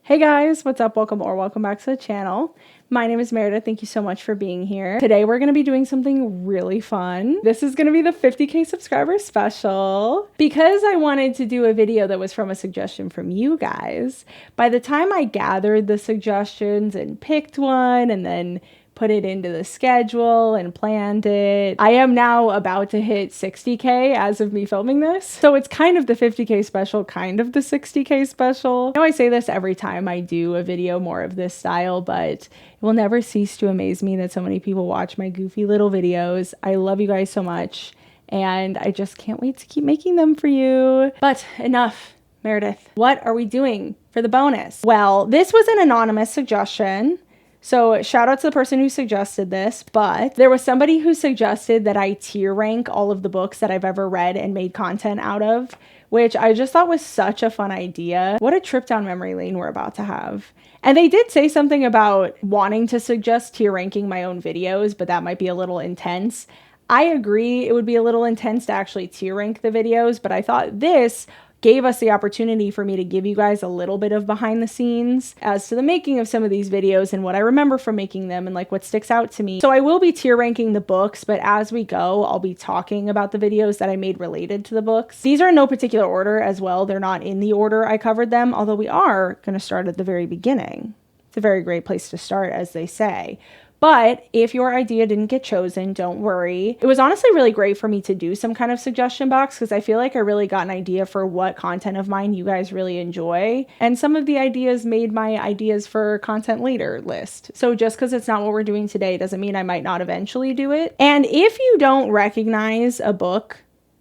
Hey guys, what's up? Welcome back to the channel. My name is Meredith. Thank you so much for being here. Today we're going to be doing something really fun. This is going to be the 50K subscriber special. Because I wanted to do a video that was from a suggestion from you guys, by the time I gathered the suggestions and picked one and then put it into the schedule and planned it, I am now about to hit 60K as of me filming this. So it's kind of the 50K special, kind of the 60K special. I know I say this every time I do a video more of this style, but it will never cease to amaze me that so many people watch my goofy little videos. I love you guys so much, and I just can't wait to keep making them for you. But enough, Meredith. What are we doing for the bonus? Well, this was an anonymous suggestion. So shout out to the person who suggested this, but there was somebody who suggested that I tier rank all of the books that I've ever read and made content out of, which I just thought was such a fun idea. What a trip down memory lane we're about to have. And they did say something about wanting to suggest tier ranking my own videos, but that might be a little intense. I agree it would be a little intense to actually tier rank the videos, but I thought this gave us the opportunity for me to give you guys a little bit of behind the scenes as to the making of some of these videos and what I remember from making them and like what sticks out to me. So I will be tier ranking the books, but as we go, I'll be talking about the videos that I made related to the books. These are in no particular order as well. They're not in the order I covered them, although we are going to start at the very beginning. It's a very great place to start, as they say. But if your idea didn't get chosen, don't worry. It was honestly really great for me to do some kind of suggestion box because I feel like I really got an idea for what content of mine you guys really enjoy. And some of the ideas made my ideas for content later list. So just because it's not what we're doing today doesn't mean I might not eventually do it. And if you don't recognize a book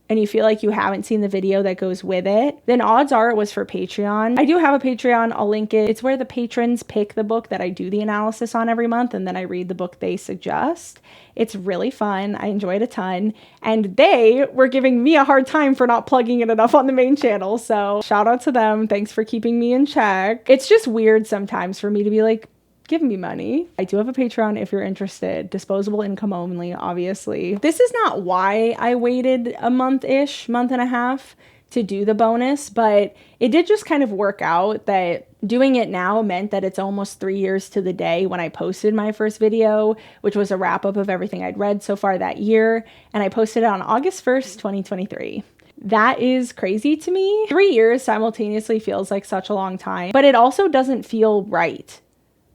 and you feel like you haven't seen the video that goes with it, then odds are it was for Patreon. I do have a Patreon, I'll link it. It's where the patrons pick the book that I do the analysis on every month, and then I read the book they suggest. It's really fun. I enjoy it a ton. And they were giving me a hard time for not plugging it enough on the main channel. So shout out to them. Thanks for keeping me in check. It's just weird sometimes for me to be like, give me money. I do have a Patreon if you're interested. Disposable income only, obviously. This is not why I waited a month-ish, month and a half to do the bonus, but it did just kind of work out that doing it now meant that it's almost 3 years to the day when I posted my first video, which was a wrap-up of everything I'd read so far that year, and I posted it on August 1st, 2023. That is crazy to me. 3 years simultaneously feels like such a long time, but it also doesn't feel right.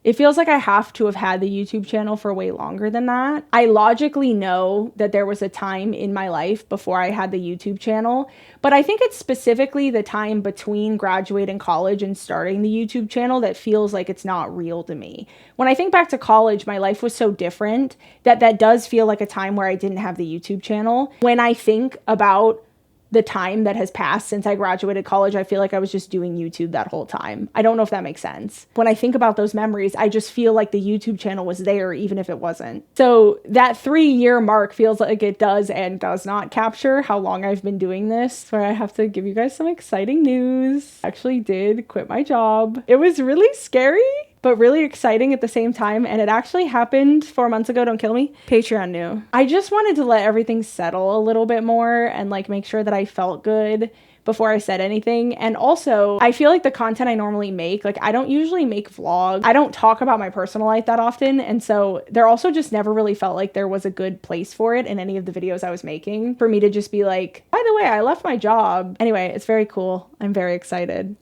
It feels like I have to have had the YouTube channel for way longer than that. I logically know that there was a time in my life before I had the YouTube channel, but I think it's specifically the time between graduating college and starting the YouTube channel that feels like it's not real to me. When I think back to college, my life was so different that does feel like a time where I didn't have the YouTube channel. When I think about the time that has passed since I graduated college, I feel like I was just doing YouTube that whole time. I don't know if that makes sense. When I think about those memories, I just feel like the YouTube channel was there even if it wasn't. So that 3-year mark feels like it does and does not capture how long I've been doing this. Where I have to give you guys some exciting news. I actually did quit my job. It was really scary, but really exciting at the same time. And it actually happened 4 months ago. Don't kill me. Patreon knew. I just wanted to let everything settle a little bit more and like make sure that I felt good before I said anything. And also, I feel like the content I normally make, like I don't usually make vlogs. I don't talk about my personal life that often. And so there also just never really felt like there was a good place for it in any of the videos I was making for me to just be like, by the way, I left my job. Anyway, it's very cool. I'm very excited.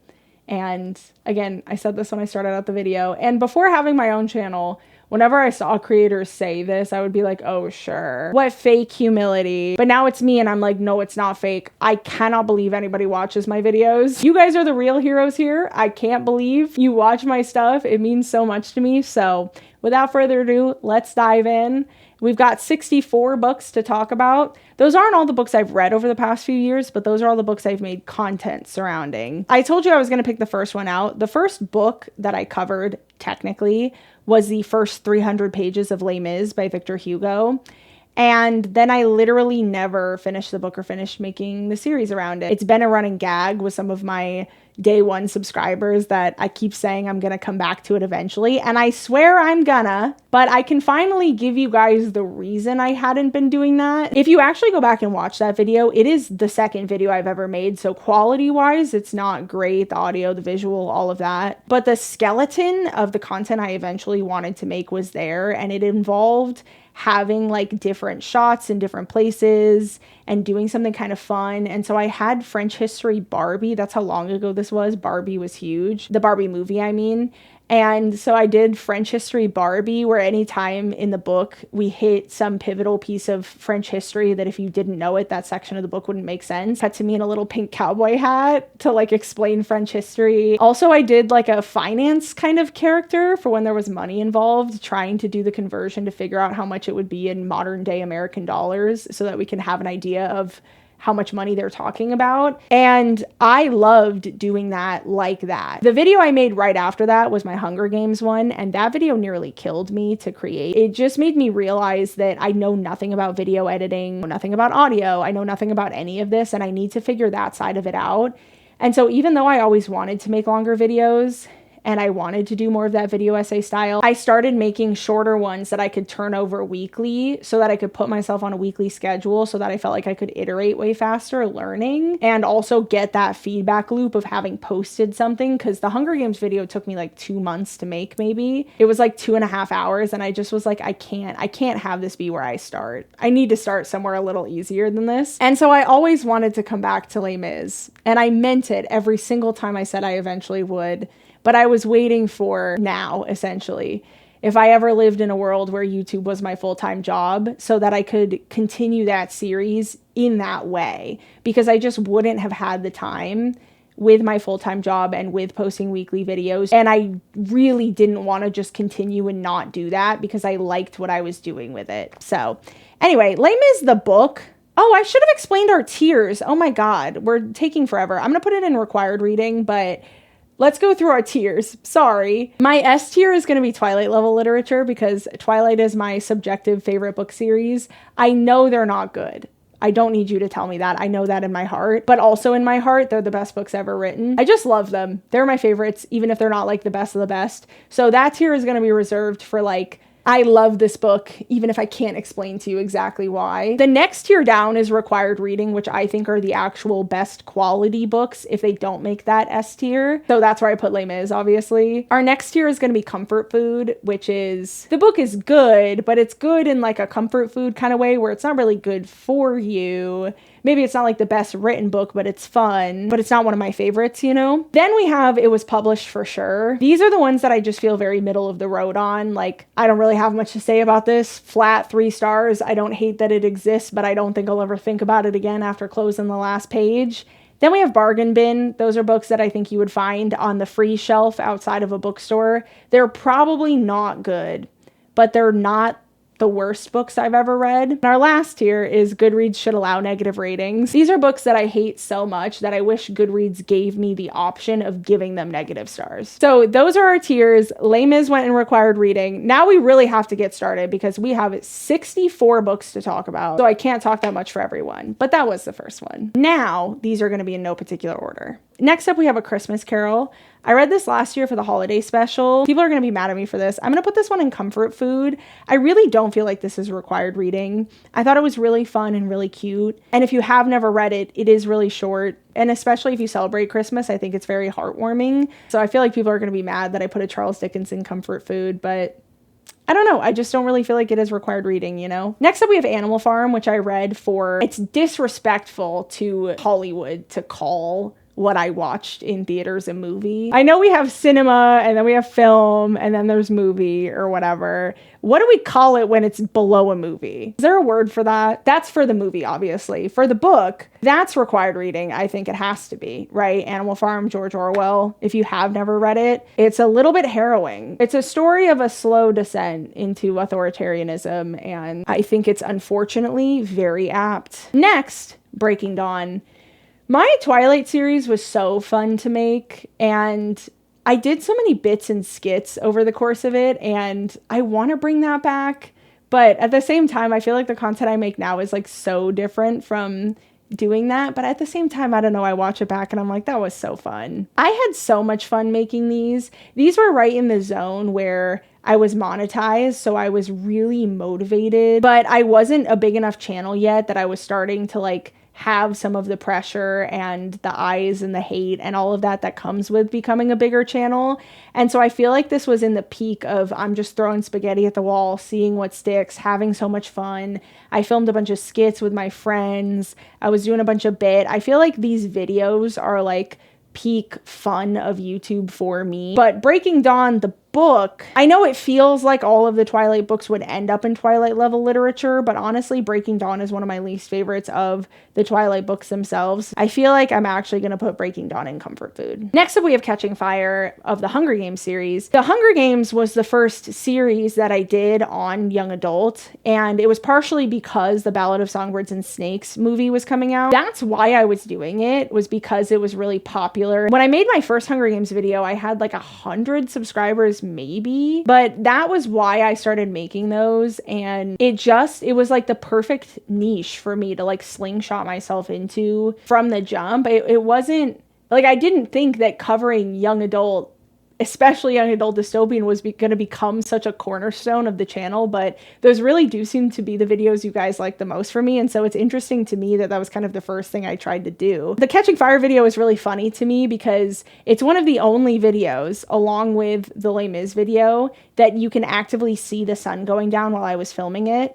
And again, I said this when I started out the video, and before having my own channel, whenever I saw creators say this, I would be like, oh, sure. What fake humility. But now it's me and I'm like, no, it's not fake. I cannot believe anybody watches my videos. You guys are the real heroes here. I can't believe you watch my stuff. It means so much to me. So without further ado, let's dive in. We've got 64 books to talk about. Those aren't all the books I've read over the past few years, but those are all the books I've made content surrounding. I told you I was going to pick the first one out. The first book that I covered, technically, was the first 300 pages of Les Mis by Victor Hugo. And then I literally never finished the book or finished making the series around it. It's been a running gag with some of my day one subscribers that I keep saying I'm going to come back to it eventually. And I swear I'm gonna, but I can finally give you guys the reason I hadn't been doing that. If you actually go back and watch that video, it is the second video I've ever made. So quality wise, it's not great. The audio, the visual, all of that. But the skeleton of the content I eventually wanted to make was there, and it involved having like different shots in different places and doing something kind of fun. And so I had French History Barbie. That's how long ago this was. Barbie was huge. The Barbie movie, I mean. And so I did French History Barbie, where anytime in the book we hit some pivotal piece of French history that if you didn't know it, that section of the book wouldn't make sense. Cut to me in a little pink cowboy hat to like explain French history. Also, I did like a finance kind of character for when there was money involved, trying to do the conversion to figure out how much it would be in modern day American dollars so that we can have an idea of how much money they're talking about. And I loved doing that like that. The video I made right after that was my Hunger Games one, and that video nearly killed me to create. It just made me realize that I know nothing about video editing, nothing about audio, I know nothing about any of this, and I need to figure that side of it out. And so even though I always wanted to make longer videos, and I wanted to do more of that video essay style, I started making shorter ones that I could turn over weekly so that I could put myself on a weekly schedule so that I felt like I could iterate way faster learning and also get that feedback loop of having posted something, because the Hunger Games video took me like 2 months to make maybe. It was like 2.5 hours, and I just was like, I can't have this be where I start. I need to start somewhere a little easier than this. And so I always wanted to come back to Les Mis, and I meant it every single time I said I eventually would. But I was waiting for now, essentially, if I ever lived in a world where YouTube was my full-time job, so that I could continue that series in that way, because I just wouldn't have had the time with my full-time job and with posting weekly videos. And I really didn't want to just continue and not do that because I liked what I was doing with it. So anyway, Les Mis the book. Oh, I should have explained our tiers. Oh my God, we're taking forever. I'm going to put it in required reading, but let's go through our tiers. Sorry. My S tier is going to be Twilight level literature because Twilight is my subjective favorite book series. I know they're not good. I don't need you to tell me that. I know that in my heart, but also in my heart, they're the best books ever written. I just love them. They're my favorites, even if they're not like the best of the best. So that tier is going to be reserved for like, I love this book, even if I can't explain to you exactly why. The next tier down is required reading, which I think are the actual best quality books if they don't make that S tier. So that's where I put Les Mis, obviously. Our next tier is going to be comfort food, which is, the book is good, but it's good in like a comfort food kind of way where it's not really good for you. Maybe it's not like the best written book, but it's fun, but it's not one of my favorites, you know? Then we have It Was Published for Sure. These are the ones that I just feel very middle of the road on. Like, I don't really have much to say about this. Flat 3 stars. I don't hate that it exists, but I don't think I'll ever think about it again after closing the last page. Then we have Bargain Bin. Those are books that I think you would find on the free shelf outside of a bookstore. They're probably not good, but they're not the worst books I've ever read. And our last tier is Goodreads should allow negative ratings. These are books that I hate so much that I wish Goodreads gave me the option of giving them negative stars. So those are our tiers. Les Mis went in required reading. Now we really have to get started because we have 64 books to talk about. So I can't talk that much for everyone, but that was the first one. Now, these are going to be in no particular order. Next up, we have A Christmas Carol. I read this last year for the holiday special. People are going to be mad at me for this. I'm going to put this one in comfort food. I really don't feel like this is required reading. I thought it was really fun and really cute. And if you have never read it, it is really short. And especially if you celebrate Christmas, I think it's very heartwarming. So I feel like people are going to be mad that I put a Charles Dickens in comfort food, but I don't know. I just don't really feel like it is required reading, you know? Next up, we have Animal Farm, which I read for, it's disrespectful to Hollywood to call what I watched in theaters a movie. I know we have cinema and then we have film and then there's movie or whatever. What do we call it when it's below a movie? Is there a word for that? That's for the movie, obviously. For the book, that's required reading. I think it has to be, right? Animal Farm, George Orwell. If you have never read it, it's a little bit harrowing. It's a story of a slow descent into authoritarianism, and I think it's unfortunately very apt. Next, Breaking Dawn. My Twilight series was so fun to make, and I did so many bits and skits over the course of it, and I want to bring that back. But at the same time, I feel like the content I make now is like so different from doing that, but at the same time, I don't know, I watch it back and I'm like, that was so fun. I had so much fun making these. These were right in the zone where I was monetized, so I was really motivated, but I wasn't a big enough channel yet that I was starting to like have some of the pressure and the eyes and the hate and all of that that comes with becoming a bigger channel. And so I feel like this was in the peak of I'm just throwing spaghetti at the wall, seeing what sticks, having so much fun. I filmed a bunch of skits with my friends. I was doing a bunch of bit. I feel like these videos are like peak fun of YouTube for me. But Breaking Dawn, the book, I know it feels like all of the Twilight books would end up in Twilight level literature, but honestly, Breaking Dawn is one of my least favorites of the Twilight books themselves. I feel like I'm actually going to put Breaking Dawn in comfort food. Next up, we have Catching Fire of the Hunger Games series. The Hunger Games was the first series that I did on young adult, and it was partially because the Ballad of Songbirds and Snakes movie was coming out. That's why I was doing it, was because it was really popular. When I made my first Hunger Games video, I had like 100 subscribers maybe, but that was why I started making those, and it was like the perfect niche for me to like slingshot myself into from the jump. It wasn't like, I didn't think that covering young adult, especially young adult dystopian, was going to become such a cornerstone of the channel, but those really do seem to be the videos you guys like the most for me, and so it's interesting to me that that was kind of the first thing I tried to do. The Catching Fire video is really funny to me because it's one of the only videos, along with the Les Mis video, that you can actively see the sun going down while I was filming it.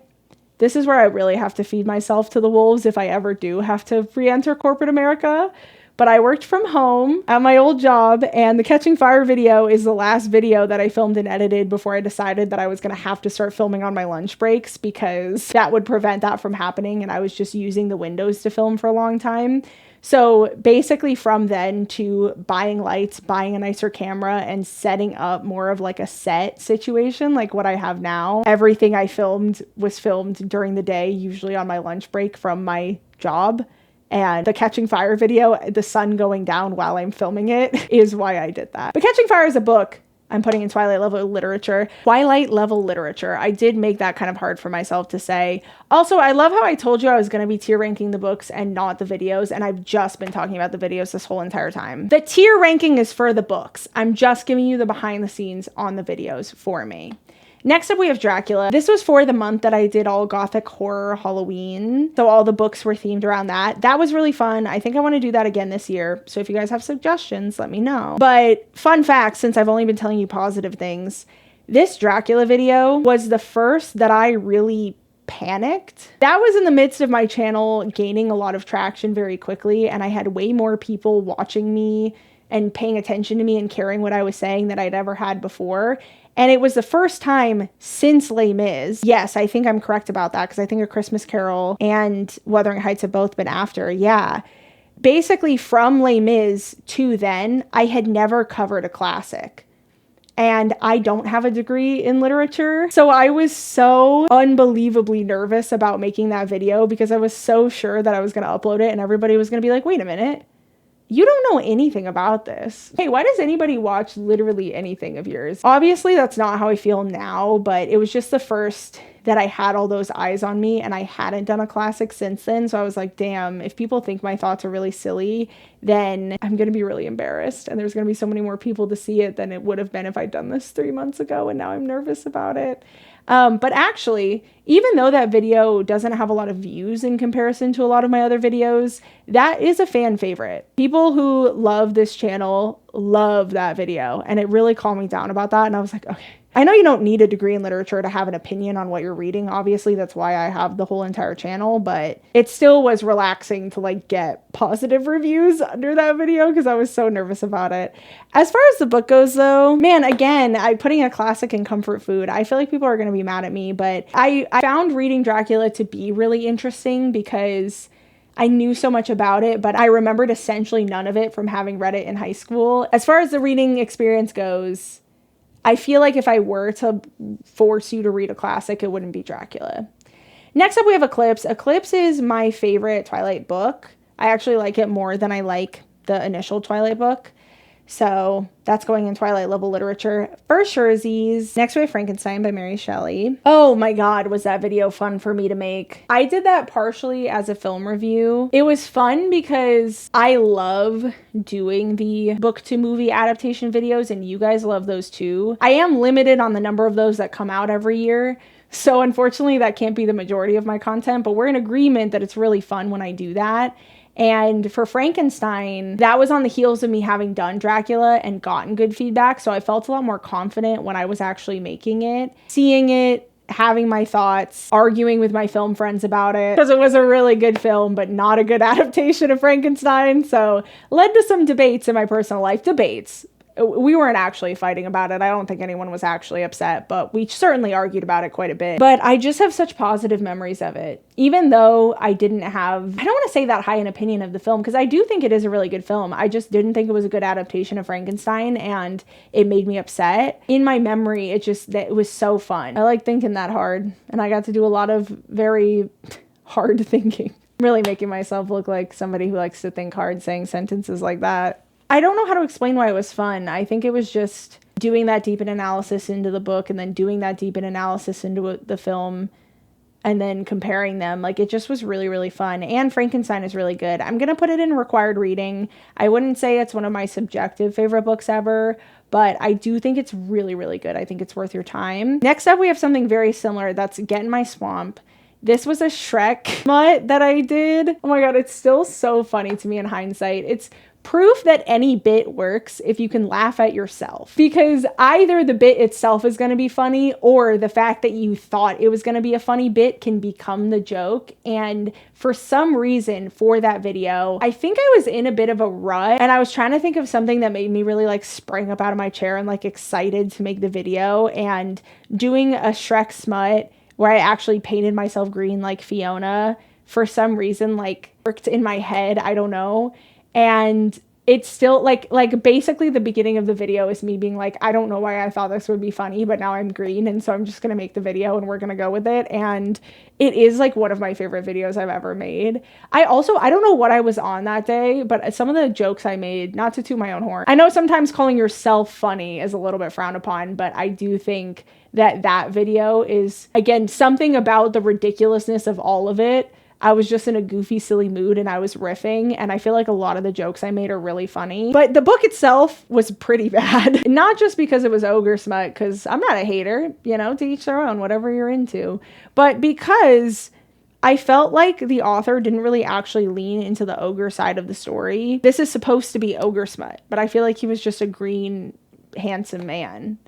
This is where I really have to feed myself to the wolves if I ever do have to re-enter corporate America. But I worked from home at my old job, and the Catching Fire video is the last video that I filmed and edited before I decided that I was going to have to start filming on my lunch breaks because that would prevent that from happening, and I was just using the windows to film for a long time. So basically from then to buying lights, buying a nicer camera, and setting up more of like a set situation like what I have now, everything I filmed was filmed during the day, usually on my lunch break from my job. And the Catching Fire video, the sun going down while I'm filming it, is why I did that. But Catching Fire is a book I'm putting in Twilight level literature. Twilight level literature. I did make that kind of hard for myself to say. Also, I love how I told you I was going to be tier ranking the books and not the videos, and I've just been talking about the videos this whole entire time. The tier ranking is for the books. I'm just giving you the behind the scenes on the videos for me. Next up, we have Dracula. This was for the month that I did all Gothic horror Halloween. So all the books were themed around that. That was really fun. I think I want to do that again this year. So if you guys have suggestions, let me know. But fun fact, since I've only been telling you positive things, this Dracula video was the first that I really panicked. That was in the midst of my channel gaining a lot of traction very quickly, and I had way more people watching me and paying attention to me and caring what I was saying than I'd ever had before. And it was the first time since Les Mis. Yes, I think I'm correct about that because I think A Christmas Carol and Wuthering Heights have both been after. Yeah. Basically from Les Mis to then, I had never covered a classic. And I don't have a degree in literature. So I was so unbelievably nervous about making that video because I was so sure that I was going to upload it and everybody was going to be like, wait a minute. You don't know anything about this. Hey, why does anybody watch literally anything of yours? Obviously, that's not how I feel now, but it was just the first that I had all those eyes on me, and I hadn't done a classic since then. So I was like, damn, if people think my thoughts are really silly, then I'm going to be really embarrassed. And there's going to be so many more people to see it than it would have been if I'd done this 3 months ago, and now I'm nervous about it. But actually, even though that video doesn't have a lot of views in comparison to a lot of my other videos, that is a fan favorite. People who love this channel love that video, and it really calmed me down about that. And I was like, okay, I know you don't need a degree in literature to have an opinion on what you're reading. Obviously, that's why I have the whole entire channel, but it still was relaxing to like get positive reviews under that video because I was so nervous about it. As far as the book goes though, man, again, I'm putting a classic in comfort food. I feel like people are going to be mad at me, but I found reading Dracula to be really interesting because I knew so much about it, but I remembered essentially none of it from having read it in high school. As far as the reading experience goes, I feel like if I were to force you to read a classic, it wouldn't be Dracula. Next up, we have Eclipse. Eclipse is my favorite Twilight book. I actually like it more than I like the initial Twilight book. So that's going in Twilight level literature. For Sherzies, Next Wave Frankenstein by Mary Shelley. Oh my God, was that video fun for me to make. I did that partially as a film review. It was fun because I love doing the book to movie adaptation videos, and you guys love those too. I am limited on the number of those that come out every year. So unfortunately that can't be the majority of my content, but we're in agreement that it's really fun when I do that. And for Frankenstein, that was on the heels of me having done Dracula and gotten good feedback. So I felt a lot more confident when I was actually making it, seeing it, having my thoughts, arguing with my film friends about it, because it was a really good film, but not a good adaptation of Frankenstein. So led to some debates in my personal life. Debates. We weren't actually fighting about it. I don't think anyone was actually upset, but we certainly argued about it quite a bit. But I just have such positive memories of it. Even though I don't want to say that high an opinion of the film, because I do think it is a really good film. I just didn't think it was a good adaptation of Frankenstein, and it made me upset. In my memory, it was so fun. I like thinking that hard, and I got to do a lot of very hard thinking. Really making myself look like somebody who likes to think hard saying sentences like that. I don't know how to explain why it was fun. I think it was just doing that deep an analysis into the book and then doing that deep an analysis into the film and then comparing them. Like, it just was really, really fun. And Frankenstein is really good. I'm going to put it in required reading. I wouldn't say it's one of my subjective favorite books ever, but I do think it's really, really good. I think it's worth your time. Next up, we have something very similar. That's Get in My Swamp. This was a Shrek smut that I did. Oh my God, it's still so funny to me in hindsight. It's proof that any bit works if you can laugh at yourself, because either the bit itself is going to be funny or the fact that you thought it was going to be a funny bit can become the joke. And for some reason for that video, I think I was in a bit of a rut and I was trying to think of something that made me really like spring up out of my chair and like excited to make the video, and doing a Shrek smut where I actually painted myself green like Fiona for some reason like worked in my head. I don't know. And it's still like basically the beginning of the video is me being like, I don't know why I thought this would be funny, but now I'm green. And so I'm just going to make the video and we're going to go with it. And it is like one of my favorite videos I've ever made. I don't know what I was on that day, but some of the jokes I made, not to toot my own horn. I know sometimes calling yourself funny is a little bit frowned upon, but I do think that video is, again, something about the ridiculousness of all of it. I was just in a goofy, silly mood and I was riffing, and I feel like a lot of the jokes I made are really funny. But the book itself was pretty bad. Not just because it was ogre smut, because I'm not a hater, to each their own, whatever you're into. But because I felt like the author didn't really actually lean into the ogre side of the story. This is supposed to be ogre smut, but I feel like he was just a green, handsome man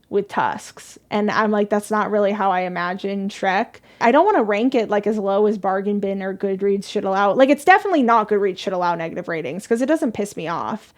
with tusks. And I'm like, that's not really how I imagine Shrek. I don't want to rank it like as low as Bargain Bin or Goodreads should allow. Like, it's definitely not Goodreads should allow negative ratings because it doesn't piss me off.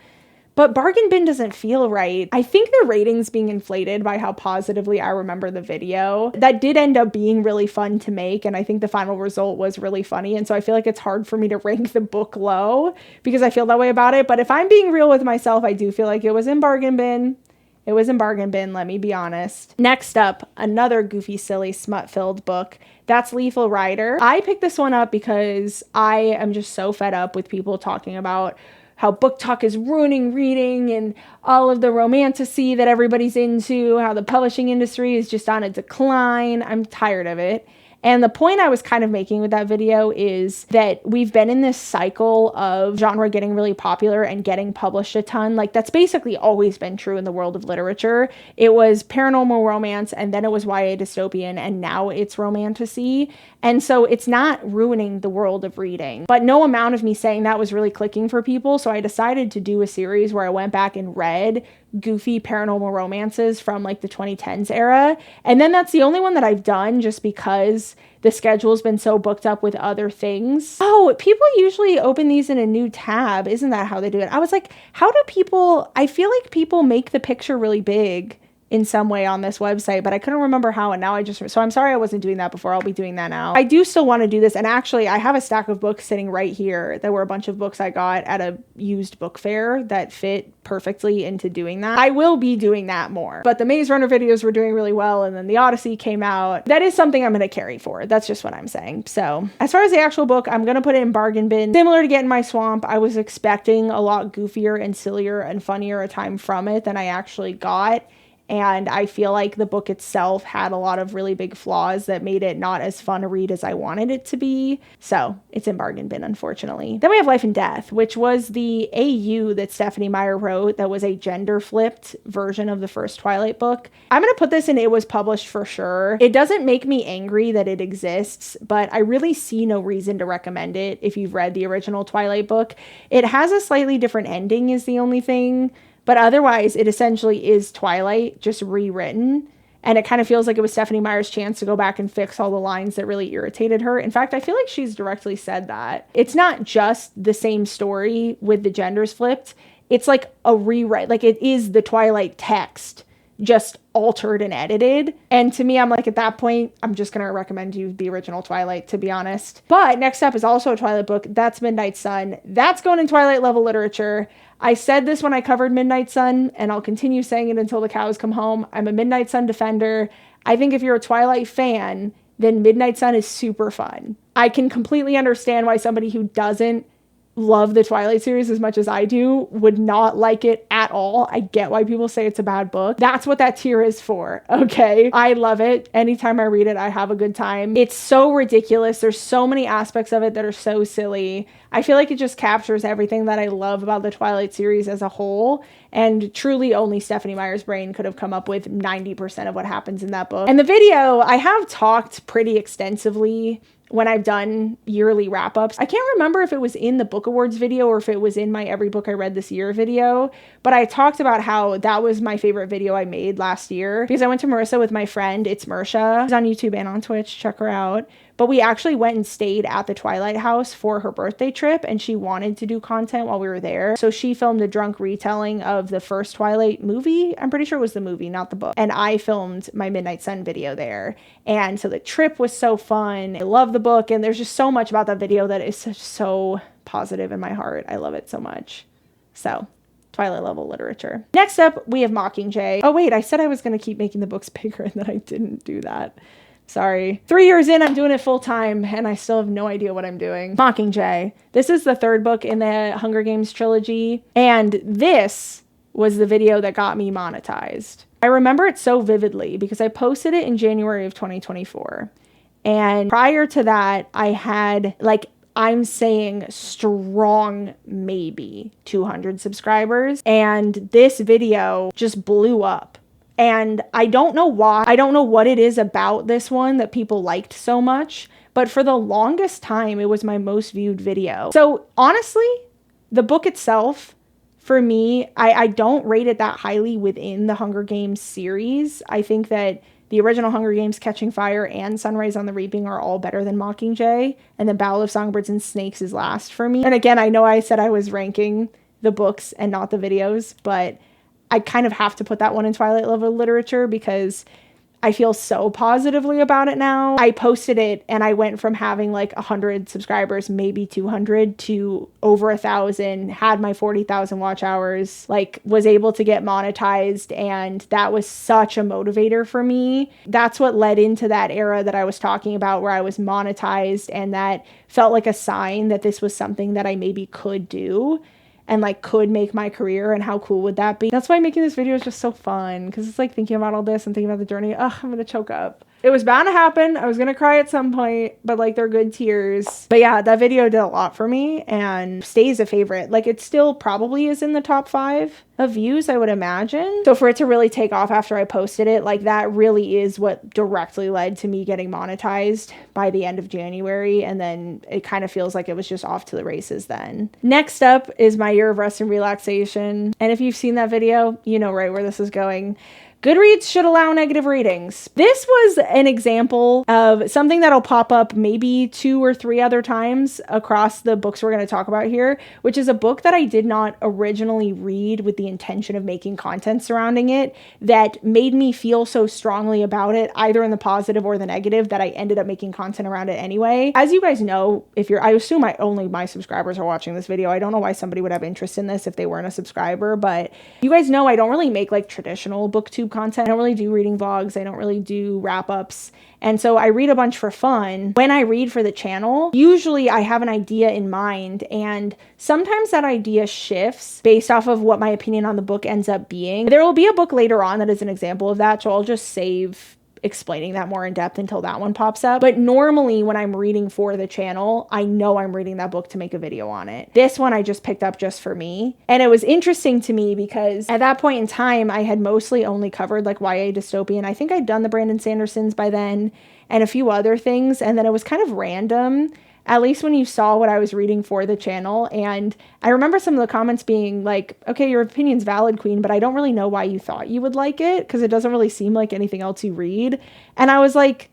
But Bargain Bin doesn't feel right. I think the ratings being inflated by how positively I remember the video. That did end up being really fun to make, and I think the final result was really funny. And so I feel like it's hard for me to rank the book low because I feel that way about it. But if I'm being real with myself, I do feel like it was in Bargain Bin. It was in Bargain Bin, let me be honest. Next up, another goofy, silly, smut-filled book. That's Lethal Rider. I picked this one up because I am just so fed up with people talking about how BookTok is ruining reading and all of the romantasy that everybody's into, how the publishing industry is just on a decline. I'm tired of it. And the point I was kind of making with that video is that we've been in this cycle of genre getting really popular and getting published a ton. Like, that's basically always been true in the world of literature. It was paranormal romance, and then it was YA dystopian, and now it's romantasy. And so it's not ruining the world of reading. But no amount of me saying that was really clicking for people. So I decided to do a series where I went back and read goofy paranormal romances from like the 2010s era. And then that's the only one that I've done just because the schedule's been so booked up with other things. Oh, people usually open these in a new tab. Isn't that how they do it? I was like, how do people, I feel like people make the picture really big in some way on this website, but I couldn't remember how, and now so I'm sorry I wasn't doing that before. I'll be doing that now. I do still want to do this, and actually I have a stack of books sitting right here that were a bunch of books I got at a used book fair that fit perfectly into doing that. I will be doing that more, but the Maze Runner videos were doing really well, and then the Odyssey came out. That is something I'm going to carry forward. That's just what I'm saying. So as far as the actual book, I'm going to put it in bargain bin. Similar to Get in My Swamp, I was expecting a lot goofier and sillier and funnier a time from it than I actually got. And I feel like the book itself had a lot of really big flaws that made it not as fun a read as I wanted it to be. So it's in bargain bin, unfortunately. Then we have Life and Death, which was the AU that Stephenie Meyer wrote that was a gender flipped version of the first Twilight book. I'm going to put this in It Was Published for sure. It doesn't make me angry that it exists, but I really see no reason to recommend it if you've read the original Twilight book. It has a slightly different ending is the only thing. But otherwise, it essentially is Twilight, just rewritten. And it kind of feels like it was Stephenie Meyer's chance to go back and fix all the lines that really irritated her. In fact, I feel like she's directly said that. It's not just the same story with the genders flipped. It's like a rewrite. Like it is the Twilight text, just altered and edited. And to me, I'm like, at that point, I'm just going to recommend you the original Twilight, to be honest. But next up is also a Twilight book. That's Midnight Sun. That's going in Twilight level literature. I said this when I covered Midnight Sun, and I'll continue saying it until the cows come home. I'm a Midnight Sun defender. I think if you're a Twilight fan, then Midnight Sun is super fun. I can completely understand why somebody who doesn't love the Twilight series as much as I do would not like it at all. I get why people say it's a bad book. That's what that tier is for, okay? I love it. Anytime I read it, I have a good time. It's so ridiculous. There's so many aspects of it that are so silly. I feel like it just captures everything that I love about the Twilight series as a whole, and truly only Stephenie Meyer's brain could have come up with 90% of what happens in that book. And the video, I have talked pretty extensively when I've done yearly wrap-ups. I can't remember if it was in the Book Awards video or if it was in my Every Book I Read This Year video, but I talked about how that was my favorite video I made last year because I went to Marissa with my friend, It's Mersha. She's on YouTube and on Twitch, check her out. But we actually went and stayed at the Twilight House for her birthday trip, and she wanted to do content while we were there. So she filmed a drunk retelling of the first Twilight movie. I'm pretty sure it was the movie, not the book. And I filmed my Midnight Sun video there. And so the trip was so fun. I love the book, and there's just so much about that video that is so positive in my heart. I love it so much. So Twilight level literature. Next up, we have Mockingjay. Oh wait, I said I was going to keep making the books bigger and then I didn't do that. Sorry. 3 years in, I'm doing it full time, and I still have no idea what I'm doing. Mockingjay. This is the third book in the Hunger Games trilogy, and this was the video that got me monetized. I remember it so vividly because I posted it in January of 2024. And prior to that, I had, like, I'm saying strong maybe 200 subscribers, and this video just blew up. And I don't know why. I don't know what it is about this one that people liked so much, but for the longest time, it was my most viewed video. So honestly, the book itself, for me, I don't rate it that highly within the Hunger Games series. I think that the original Hunger Games, Catching Fire, and Sunrise on the Reaping are all better than Mockingjay, and then Battle of Songbirds and Snakes is last for me. And again, I know I said I was ranking the books and not the videos, but I kind of have to put that one in Twilight level literature because I feel so positively about it now. I posted it and I went from having like 100 subscribers, maybe 200, to over 1,000, had my 40,000 watch hours, like was able to get monetized. And that was such a motivator for me. That's what led into that era that I was talking about where I was monetized, and that felt like a sign that this was something that I maybe could do and like could make my career, and how cool would that be? That's why making this video is just so fun, because it's like thinking about all this and thinking about the journey. Ugh, I'm gonna choke up. It was bound to happen. I was gonna cry at some point, but like they're good tears. But yeah, that video did a lot for me and stays a favorite. Like it still probably is in the top 5 of views, I would imagine. So for it to really take off after I posted it, like that really is what directly led to me getting monetized by the end of January. And then it kind of feels like it was just off to the races then. Next up is my year of rest and relaxation. And if you've seen that video, you know right where this is going. Goodreads should allow negative ratings. This was an example of something that'll pop up maybe 2 or 3 other times across the books we're going to talk about here, which is a book that I did not originally read with the intention of making content surrounding it that made me feel so strongly about it, either in the positive or the negative, that I ended up making content around it anyway. As you guys know, I assume only my subscribers are watching this video. I don't know why somebody would have interest in this if they weren't a subscriber, but you guys know I don't really make like traditional booktube content. I don't really do reading vlogs. I don't really do wrap-ups. And so I read a bunch for fun. When I read for the channel, usually I have an idea in mind, and sometimes that idea shifts based off of what my opinion on the book ends up being. There will be a book later on that is an example of that, so I'll just save explaining that more in depth until that one pops up. But normally when I'm reading for the channel, I know I'm reading that book to make a video on it. This one I just picked up just for me. And it was interesting to me because at that point in time, I had mostly only covered like YA dystopian. I think I'd done the Brandon Sandersons by then and a few other things. And then it was kind of random, at least when you saw what I was reading for the channel. And I remember some of the comments being like, okay, your opinion's valid, Queen, but I don't really know why you thought you would like it because it doesn't really seem like anything else you read. And I was like,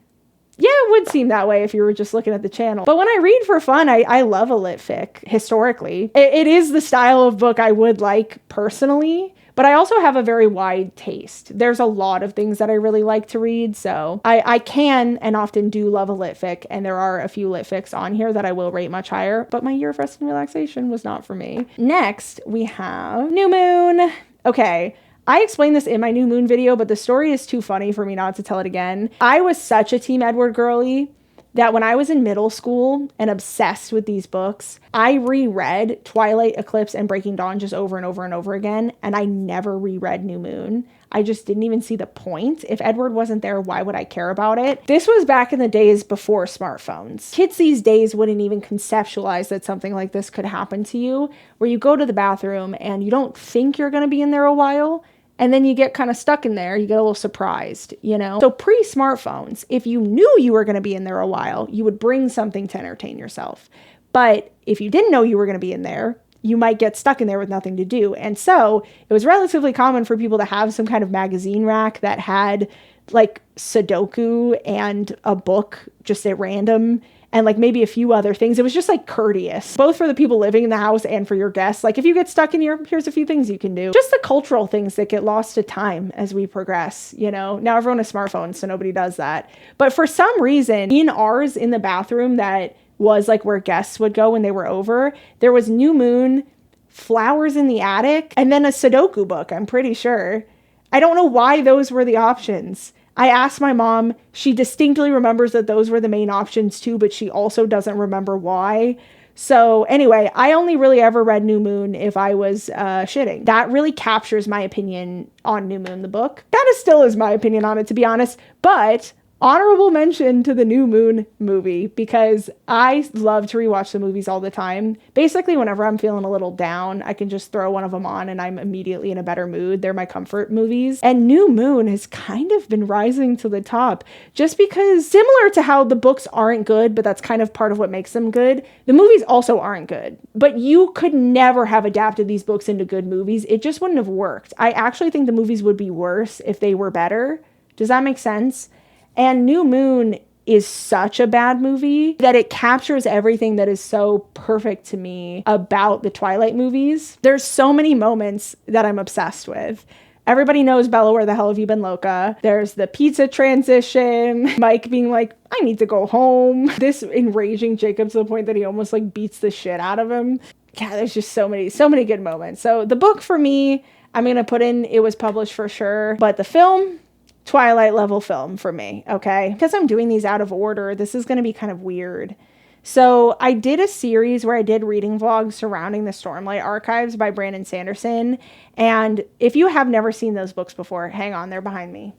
yeah, it would seem that way if you were just looking at the channel. But when I read for fun, I love a lit fic, historically. It is the style of book I would like personally. But I also have a very wide taste. There's a lot of things that I really like to read, so I can and often do love a lit fic, and there are a few lit fics on here that I will rate much higher, but my year of rest and relaxation was not for me. Next, we have New Moon. Okay, I explained this in my New Moon video, but the story is too funny for me not to tell it again. I was such a Team Edward girly that when I was in middle school and obsessed with these books, I reread Twilight, Eclipse, and Breaking Dawn just over and over and over again, and I never reread New Moon. I just didn't even see the point. If Edward wasn't there, why would I care about it? This was back in the days before smartphones. Kids these days wouldn't even conceptualize that something like this could happen to you, where you go to the bathroom and you don't think you're going to be in there a while, and then you get kind of stuck in there. You get a little surprised, you know? So pre-smartphones, if you knew you were going to be in there a while, you would bring something to entertain yourself. But if you didn't know you were going to be in there, you might get stuck in there with nothing to do. And so it was relatively common for people to have some kind of magazine rack that had like Sudoku and a book just at random, and like maybe a few other things. It was just like courteous, both for the people living in the house and for your guests. Like if you get stuck in here, here's a few things you can do. Just the cultural things that get lost to time as we progress, you know? Now everyone has smartphones, so nobody does that. But for some reason, in ours, in the bathroom that was like where guests would go when they were over, there was New Moon, Flowers in the Attic, and then a Sudoku book, I'm pretty sure. I don't know why those were the options. I asked my mom, she distinctly remembers that those were the main options too, but she also doesn't remember why. So anyway, I only really ever read New Moon if I was shitting. That really captures my opinion on New Moon, the book. That is still is my opinion on it, to be honest. But honorable mention to the New Moon movie, because I love to rewatch the movies all the time. Basically, whenever I'm feeling a little down, I can just throw one of them on and I'm immediately in a better mood. They're my comfort movies. And New Moon has kind of been rising to the top just because, similar to how the books aren't good, but that's kind of part of what makes them good, the movies also aren't good. But you could never have adapted these books into good movies. It just wouldn't have worked. I actually think the movies would be worse if they were better. Does that make sense? And New Moon is such a bad movie that it captures everything that is so perfect to me about the Twilight movies. There's so many moments that I'm obsessed with. Everybody knows Bella, where the hell have you been, Loca? There's the pizza transition, Mike being like, I need to go home. This enraging Jacob to the point that he almost like beats the shit out of him. Yeah, there's just so many good moments. So the book for me, I'm going to put in, it was published for sure, but the film, Twilight level film for me, okay? Because I'm doing these out of order, this is going to be kind of weird. So I did a series where I did reading vlogs surrounding the Stormlight Archives by Brandon Sanderson. And if you have never seen those books before, hang on, they're behind me.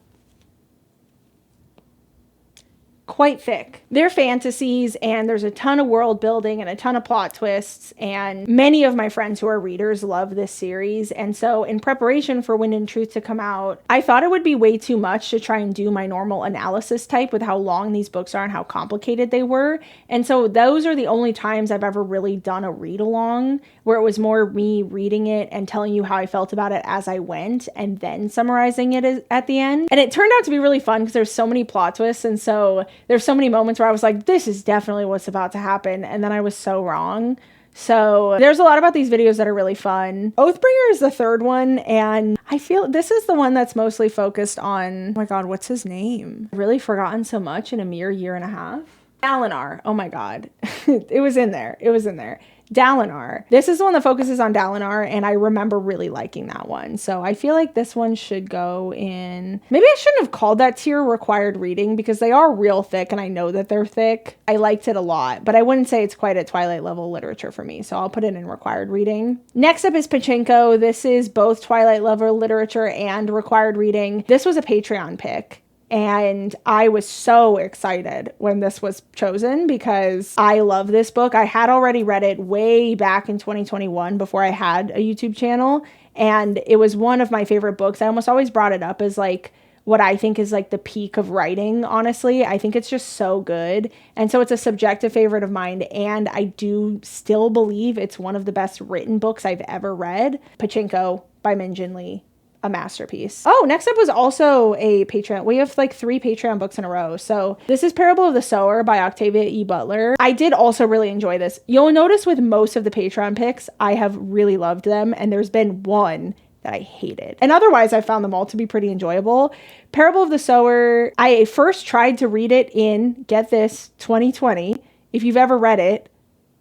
quite thick. They're fantasies, and there's a ton of world building and a ton of plot twists, and many of my friends who are readers love this series. And so in preparation for Wind and Truth to come out, I thought it would be way too much to try and do my normal analysis type with how long these books are and how complicated they were. And so those are the only times I've ever really done a read along where it was more me reading it and telling you how I felt about it as I went and then summarizing it at the end. And it turned out to be really fun because there's so many plot twists, and so there's so many moments where I was like, this is definitely what's about to happen, and then I was so wrong. So there's a lot about these videos that are really fun. Oathbringer is the third one, and I feel this is the one that's mostly focused on, oh my god, what's his name? I've really forgotten so much in a mere year and a half. Dalinar. Oh my god. It was in there. It was in there. Dalinar. This is the one that focuses on Dalinar, and I remember really liking that one. So I feel like this one should go in... Maybe I shouldn't have called that tier required reading because they are real thick, and I know that they're thick. I liked it a lot, but I wouldn't say it's quite a Twilight level literature for me, so I'll put it in required reading. Next up is Pachinko. This is both Twilight level literature and required reading. This was a Patreon pick. And I was so excited when this was chosen because I love this book. I had already read it way back in 2021 before I had a YouTube channel. And it was one of my favorite books. I almost always brought it up as like what I think is like the peak of writing, honestly. I think it's just so good. And so it's a subjective favorite of mine. And I do still believe it's one of the best written books I've ever read. Pachinko by Min Jin Lee. A masterpiece. Oh, next up was also a Patreon. We have like 3 Patreon books in a row. So this is Parable of the Sower by Octavia E. Butler. I did also really enjoy this. You'll notice with most of the Patreon picks, I have really loved them. And there's been one that I hated. And otherwise, I found them all to be pretty enjoyable. Parable of the Sower, I first tried to read it in, get this, 2020. If you've ever read it,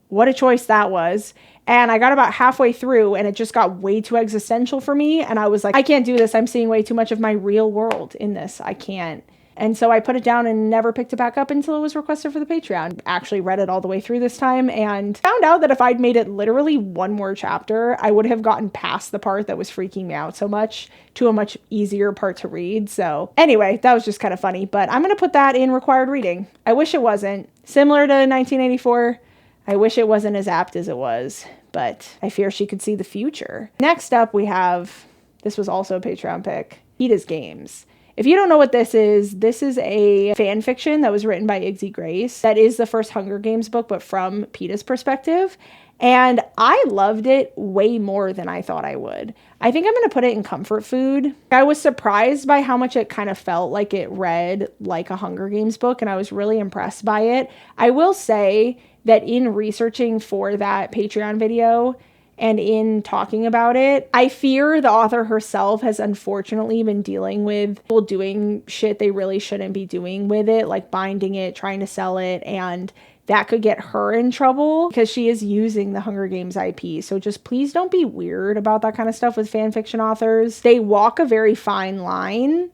what a choice that was. And I got about halfway through and it just got way too existential for me. And I was like, I can't do this. I'm seeing way too much of my real world in this. I can't. And so I put it down and never picked it back up until it was requested for the Patreon. Actually read it all the way through this time and found out that if I'd made it literally one more chapter, I would have gotten past the part that was freaking me out so much to a much easier part to read. So anyway, that was just kind of funny, but I'm going to put that in required reading. I wish it wasn't. Similar to 1984, I wish it wasn't as apt as it was, but I fear she could see the future. Next up, we have, this was also a Patreon pick, Peeta's Games. If you don't know what this is a fan fiction that was written by Igzy Grace. That is the first Hunger Games book, but from Peeta's perspective. And I loved it way more than I thought I would. I think I'm going to put it in comfort food. I was surprised by how much it kind of felt like it read like a Hunger Games book, and I was really impressed by it. I will say that in researching for that Patreon video and in talking about it, I fear the author herself has unfortunately been dealing with people doing shit they really shouldn't be doing with it, like binding it, trying to sell it, and that could get her in trouble because she is using the Hunger Games IP. So just please don't be weird about that kind of stuff with fan fiction authors. They walk a very fine line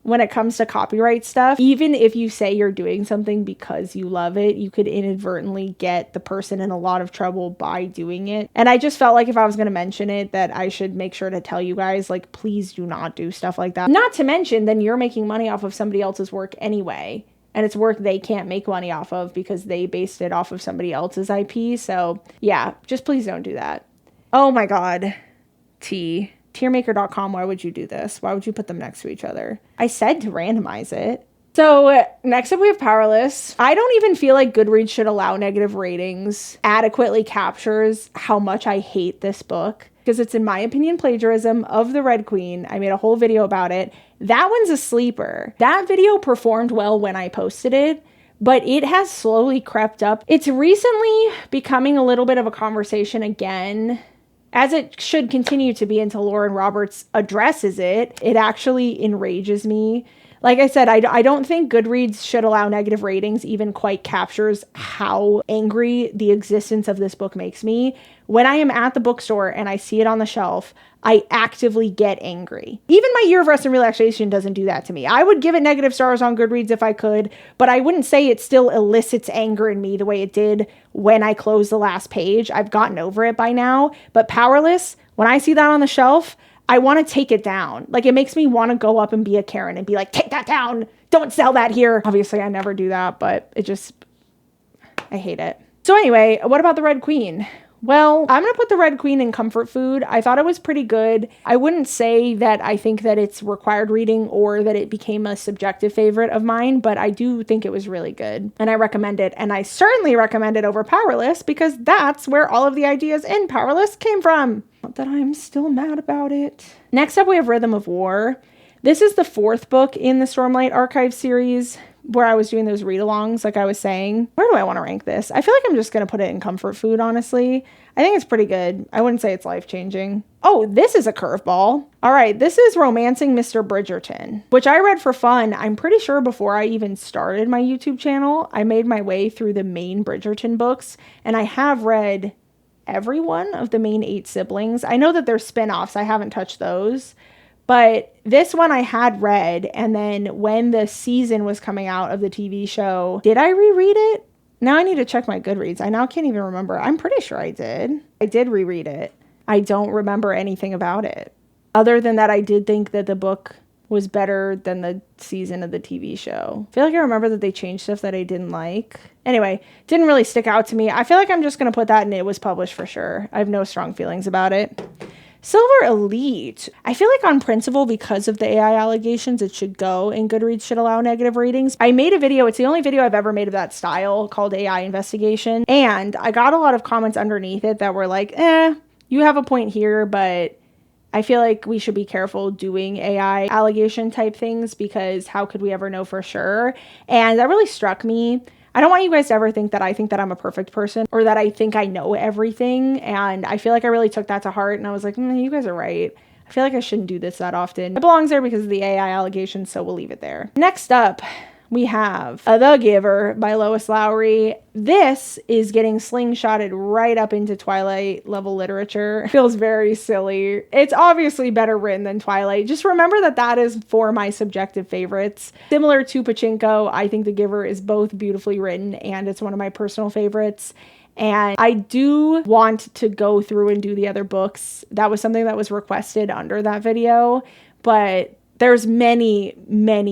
when it comes to copyright stuff. Even if you say you're doing something because you love it, you could inadvertently get the person in a lot of trouble by doing it. And I just felt like if I was going to mention it, that I should make sure to tell you guys, like, please do not do stuff like that. Not to mention, then you're making money off of somebody else's work anyway. And it's work they can't make money off of because they based it off of somebody else's IP. So yeah, just please don't do that. Oh my God. Tiermaker.com, why would you do this? Why would you put them next to each other? I said to randomize it. So next up we have Powerless. I don't even feel like Goodreads should allow negative ratings. Adequately captures how much I hate this book because it's, in my opinion, plagiarism of the Red Queen. I made a whole video about it. That one's a sleeper. That video performed well when I posted it, but it has slowly crept up. It's recently becoming a little bit of a conversation again, as it should continue to be until Lauren Roberts addresses it. It actually enrages me. Like I said, I don't think Goodreads should allow negative ratings even quite captures how angry the existence of this book makes me. When I am at the bookstore and I see it on the shelf, I actively get angry. Even my Year of Rest and Relaxation doesn't do that to me. I would give it negative stars on Goodreads if I could, but I wouldn't say it still elicits anger in me the way it did when I closed the last page. I've gotten over it by now, but Powerless, when I see that on the shelf, I want to take it down. Like, it makes me want to go up and be a Karen and be like, take that down. Don't sell that here. Obviously, I never do that, but I hate it. So anyway, what about the Red Queen? Well, I'm going to put the Red Queen in comfort food. I thought it was pretty good. I wouldn't say that I think that it's required reading or that it became a subjective favorite of mine, but I do think it was really good and I recommend it. And I certainly recommend it over Powerless because that's where all of the ideas in Powerless came from. Not that I'm still mad about it. Next up, we have Rhythm of War. This is the fourth book in the Stormlight Archive series, where I was doing those read-alongs, like I was saying. Where do I want to rank this? I feel like I'm just going to put it in comfort food, honestly. I think it's pretty good. I wouldn't say it's life-changing. Oh, this is a curveball. All right, this is Romancing Mr. Bridgerton, which I read for fun. I'm pretty sure before I even started my YouTube channel, I made my way through the main Bridgerton books, and I have read every one of the main 8 siblings. I know that there's spin-offs. I haven't touched those. But this one I had read, and then when the season was coming out of the TV show, did I reread it? Now I need to check my Goodreads. I now can't even remember. I'm pretty sure I did. I did reread it. I don't remember anything about it. Other than that, I did think that the book was better than the season of the TV show. I feel like I remember that they changed stuff that I didn't like. Anyway, didn't really stick out to me. I feel like I'm just going to put that in It Was Published for sure. I have no strong feelings about it. Silver Elite. I feel like on principle, because of the AI allegations, it should go and Goodreads should allow negative ratings. I made a video. It's the only video I've ever made of that style called AI Investigation. And I got a lot of comments underneath it that were like, you have a point here, but I feel like we should be careful doing AI allegation type things because how could we ever know for sure? And that really struck me. I don't want you guys to ever think that I think that I'm a perfect person or that I think I know everything. And I feel like I really took that to heart and I was like, you guys are right. I feel like I shouldn't do this that often. It belongs there because of the AI allegations, so we'll leave it there. Next up, we have The Giver by Lois Lowry. This is getting slingshotted right up into Twilight level literature. It feels very silly. It's obviously better written than Twilight. Just remember that that is for my subjective favorites. Similar to Pachinko, I think The Giver is both beautifully written and it's one of my personal favorites. And I do want to go through and do the other books. That was something that was requested under that video, but there's many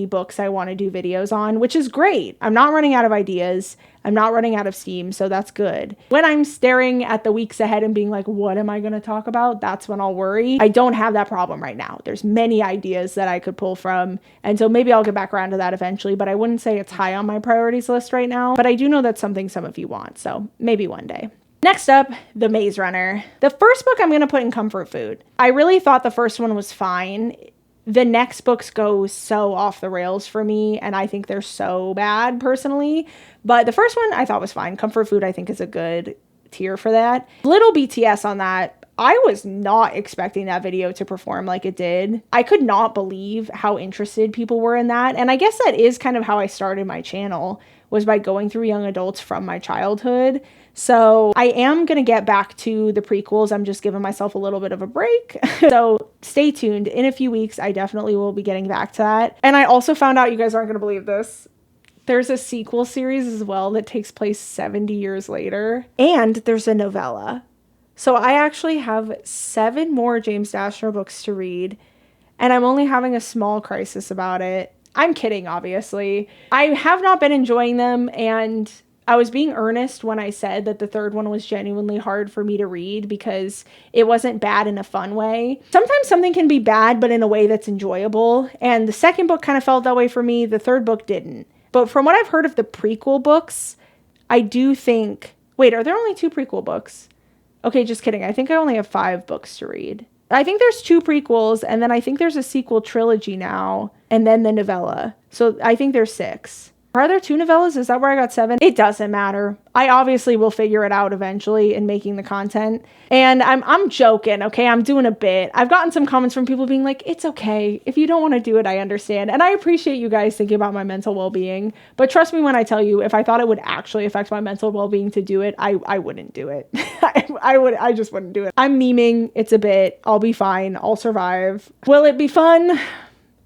books I want to do videos on, which is great. I'm not running out of ideas. I'm not running out of steam, so that's good. When I'm staring at the weeks ahead and being like, what am I going to talk about? That's when I'll worry. I don't have that problem right now. There's many ideas that I could pull from, and so maybe I'll get back around to that eventually, but I wouldn't say it's high on my priorities list right now, but I do know that's something some of you want, so maybe one day. Next up, The Maze Runner. The first book I'm going to put in comfort food. I really thought the first one was fine. The next books go so off the rails for me, and I think they're so bad personally. But the first one I thought was fine. Comfort food I think is a good tier for that. Little BTS on that. I was not expecting that video to perform like it did. I could not believe how interested people were in that. And I guess that is kind of how I started my channel, was by going through young adults from my childhood. So I am going to get back to the prequels. I'm just giving myself a little bit of a break. So stay tuned. In a few weeks, I definitely will be getting back to that. And I also found out, you guys aren't going to believe this, there's a sequel series as well that takes place 70 years later. And there's a novella. So I actually have 7 more James Dashner books to read. And I'm only having a small crisis about it. I'm kidding, obviously. I have not been enjoying them, and I was being earnest when I said that the third one was genuinely hard for me to read because it wasn't bad in a fun way. Sometimes something can be bad, but in a way that's enjoyable. And the second book kind of felt that way for me. The third book didn't. But from what I've heard of the prequel books, I do think... Wait, are there only 2 prequel books? Okay, just kidding. I think I only have 5 books to read. I think there's 2 prequels, and then I think there's a sequel trilogy now, and then the novella. So I think there's 6. Are there 2 novellas? Is that where I got 7? It doesn't matter. I obviously will figure it out eventually in making the content. And I'm joking, okay? I'm doing a bit. I've gotten some comments from people being like, it's okay. If you don't want to do it, I understand. And I appreciate you guys thinking about my mental well-being. But trust me when I tell you, if I thought it would actually affect my mental well-being to do it, I wouldn't do it. I just wouldn't do it. I'm memeing. It's a bit. I'll be fine. I'll survive. Will it be fun?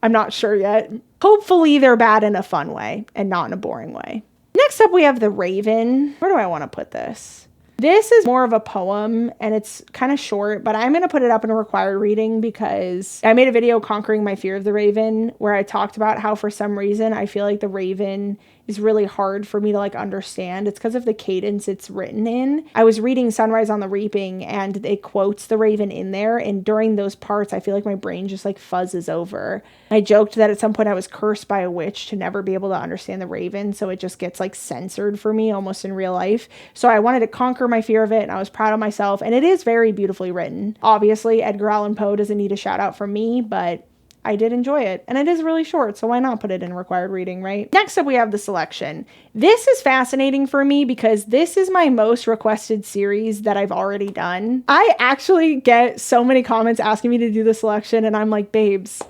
I'm not sure yet. Hopefully they're bad in a fun way and not in a boring way. Next up, we have The Raven. Where do I want to put this? This is more of a poem and it's kind of short, but I'm going to put it up in a required reading because I made a video, Conquering My Fear of the Raven, where I talked about how for some reason I feel like the Raven is really hard for me to like understand. It's because of the cadence it's written in. I was reading Sunrise on the Reaping and it quotes the Raven in there, and during those parts I feel like my brain just like fuzzes over. I joked that at some point I was cursed by a witch to never be able to understand the Raven, so it just gets like censored for me almost in real life. So I wanted to conquer my fear of it, and I was proud of myself, and it is very beautifully written. Obviously Edgar Allan Poe doesn't need a shout out from me, but I did enjoy it, and it is really short, so why not put it in required reading, right? Next up, we have the selection. This is fascinating for me because this is my most requested series that I've already done. I actually get so many comments asking me to do the selection, and I'm like, babes,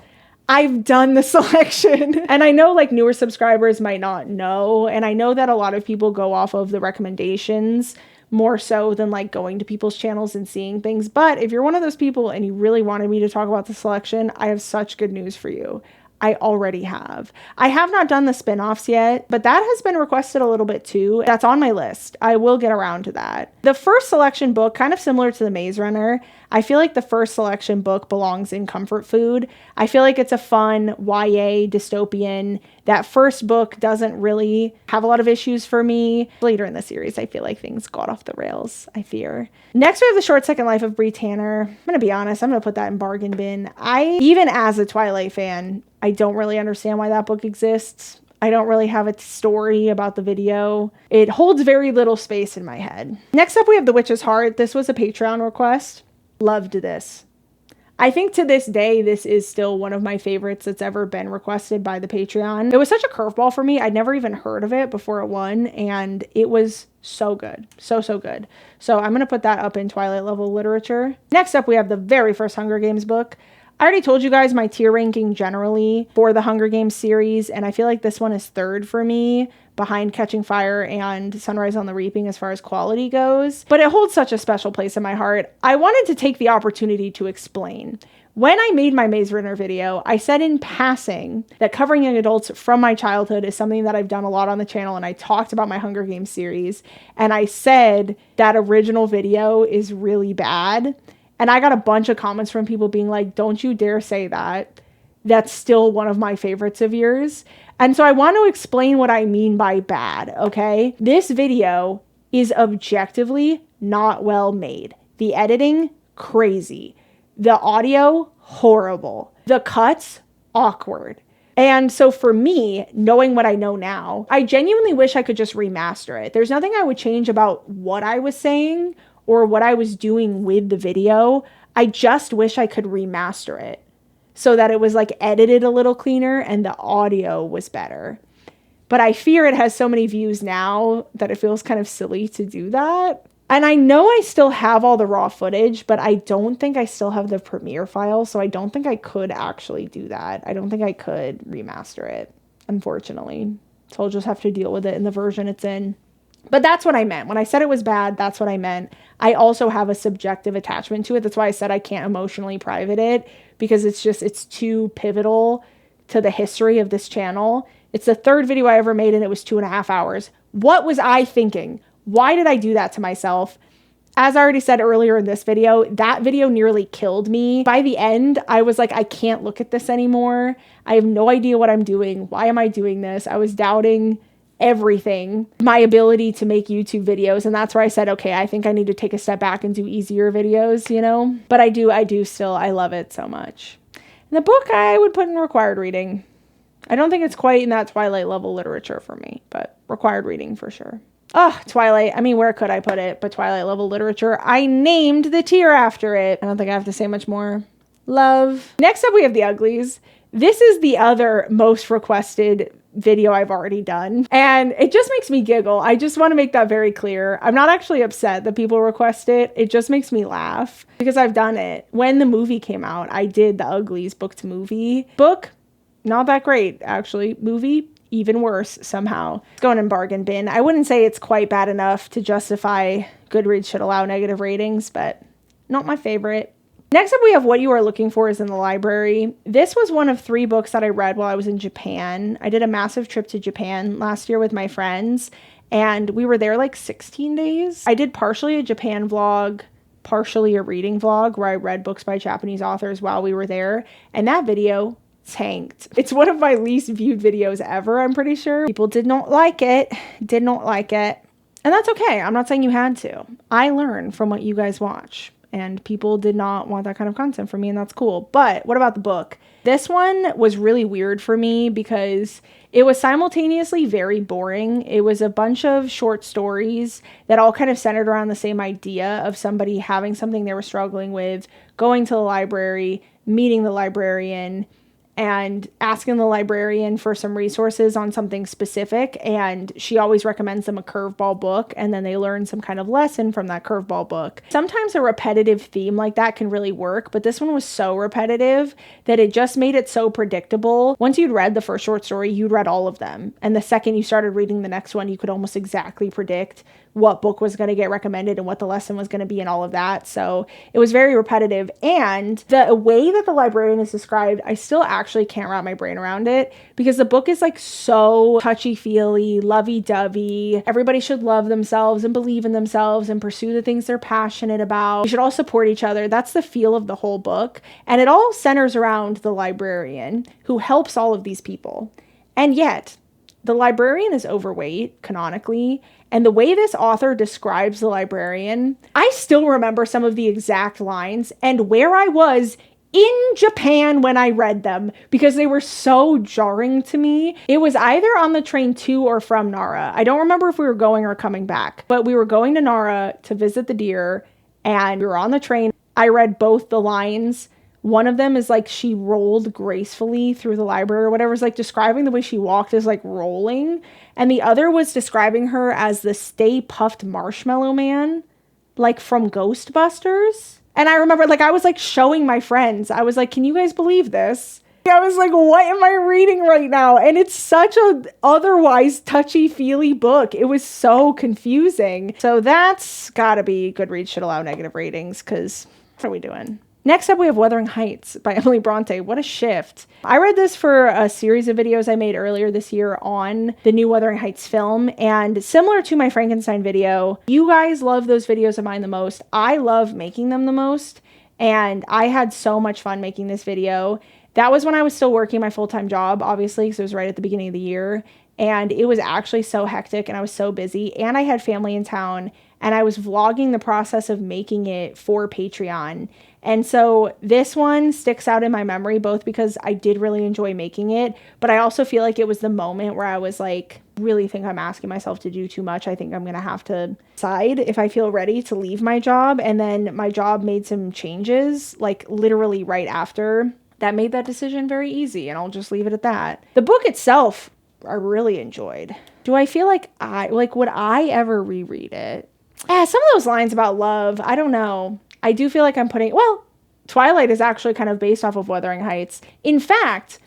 I've done the selection. And I know like newer subscribers might not know, and I know that a lot of people go off of the recommendations more so than like going to people's channels and seeing things. But if you're one of those people and you really wanted me to talk about the selection, I have such good news for you. I already have. I have not done the spin-offs yet, but that has been requested a little bit too. That's on my list. I will get around to that. The first selection book, kind of similar to the Maze Runner, I feel like the first selection book belongs in comfort food. I feel like it's a fun YA dystopian. That first book doesn't really have a lot of issues for me. Later in the series, I feel like things got off the rails, I fear. Next, we have The Short Second Life of Bree Tanner. I'm going to be honest, I'm going to put that in bargain bin. Even as a Twilight fan, I don't really understand why that book exists. I don't really have a story about the video. It holds very little space in my head. Next up, we have The Witch's Heart. This was a Patreon request. Loved this. I think to this day, this is still one of my favorites that's ever been requested by the Patreon. It was such a curveball for me. I'd never even heard of it before it won, and it was so good. So good. So I'm going to put that up in Twilight level literature. Next up, we have the very first Hunger Games book. I already told you guys my tier ranking generally for the Hunger Games series, and I feel like this one is third for me, behind Catching Fire and Sunrise on the Reaping as far as quality goes. But it holds such a special place in my heart. I wanted to take the opportunity to explain. When I made my Maze Runner video, I said in passing that covering young adults from my childhood is something that I've done a lot on the channel, and I talked about my Hunger Games series, and I said that original video is really bad. And I got a bunch of comments from people being like, don't you dare say that. That's still one of my favorites of yours. And so I want to explain what I mean by bad, okay? This video is objectively not well made. The editing, crazy. The audio, horrible. The cuts, awkward. And so for me, knowing what I know now, I genuinely wish I could just remaster it. There's nothing I would change about what I was saying or what I was doing with the video. I just wish I could remaster it so that it was like edited a little cleaner and the audio was better. But I fear it has so many views now that it feels kind of silly to do that. And I know I still have all the raw footage, but I don't think I still have the Premiere file, so I don't think I could actually do that. I don't think I could remaster it, unfortunately. So I'll just have to deal with it in the version it's in. But that's what I meant. When I said it was bad, that's what I meant. I also have a subjective attachment to it. That's why I said I can't emotionally private it, because it's too pivotal to the history of this channel. It's the third video I ever made, and it was 2.5 hours. What was I thinking? Why did I do that to myself? As I already said earlier in this video, that video nearly killed me. By the end, I was like, I can't look at this anymore. I have no idea what I'm doing. Why am I doing this? I was doubting everything, my ability to make YouTube videos. And that's where I said, okay, I think I need to take a step back and do easier videos, you know? But I do still, I love it so much. And the book I would put in required reading. I don't think it's quite in that Twilight level literature for me, but required reading for sure. Oh, Twilight. I mean, where could I put it? But Twilight level literature. I named the tier after it. I don't think I have to say much more. Love. Next up, we have The Uglies. This is the other most requested video I've already done, and it just makes me giggle. I just want to make that very clear. I'm not actually upset that people request it. It just makes me laugh because I've done it. When the movie came out, I did The Uglies book to movie. Book, not that great, actually. Movie, even worse somehow. It's going in bargain bin. I wouldn't say it's quite bad enough to justify Goodreads should allow negative ratings, but not my favorite. Next up, we have What You Are Looking For Is in the Library. This was one of 3 books that I read while I was in Japan. I did a massive trip to Japan last year with my friends, and we were there like 16 days. I did partially a Japan vlog, partially a reading vlog where I read books by Japanese authors while we were there, and that video tanked. It's one of my least viewed videos ever, I'm pretty sure. People did not like it. And that's okay. I'm not saying you had to. I learn from what you guys watch. And people did not want that kind of content from me, and that's cool. But what about the book? This one was really weird for me because it was simultaneously very boring. It was a bunch of short stories that all kind of centered around the same idea of somebody having something they were struggling with, going to the library, meeting the librarian, and asking the librarian for some resources on something specific. And she always recommends them a curveball book, and then they learn some kind of lesson from that curveball book. Sometimes a repetitive theme like that can really work, but this one was so repetitive that it just made it so predictable. Once you'd read the first short story, you'd read all of them. And the second you started reading the next one, you could almost exactly predict what book was going to get recommended and what the lesson was going to be and all of that. So it was very repetitive. And the way that the librarian is described, I still actually can't wrap my brain around it because the book is like so touchy-feely, lovey-dovey. Everybody should love themselves and believe in themselves and pursue the things they're passionate about. We should all support each other. That's the feel of the whole book. And it all centers around the librarian who helps all of these people. And yet, the librarian is overweight, canonically, and the way this author describes the librarian, I still remember some of the exact lines and where I was in Japan when I read them because they were so jarring to me. It was either on the train to or from Nara. I don't remember if we were going or coming back, but we were going to Nara to visit the deer, and we were on the train. I read both the lines. One of them is like she rolled gracefully through the library or whatever. It's like describing the way she walked as like rolling. And the other was describing her as the Stay Puffed Marshmallow Man, like from Ghostbusters. And I remember like I was like showing my friends. I was like, can you guys believe this? I was like, what am I reading right now? And it's such a otherwise touchy-feely book. It was so confusing. So that's gotta be Goodreads should allow negative ratings because what are we doing? Next up, we have Wuthering Heights by Emily Bronte. What a shift. I read this for a series of videos I made earlier this year on the new Wuthering Heights film. And similar to my Frankenstein video, you guys love those videos of mine the most. I love making them the most. And I had so much fun making this video. That was when I was still working my full-time job, obviously, because it was right at the beginning of the year. And it was actually so hectic and I was so busy. And I had family in town. And I was vlogging the process of making it for Patreon. And so this one sticks out in my memory, both because I did really enjoy making it, but I also feel like it was the moment where I was like, really think I'm asking myself to do too much. I think I'm going to have to decide if I feel ready to leave my job. And then my job made some changes, like literally right after. That made that decision very easy, and I'll just leave it at that. The book itself, I really enjoyed. Do I feel like would I ever reread it? Some of those lines about love, I don't know. I do feel like I'm Twilight is actually kind of based off of Wuthering Heights. In fact,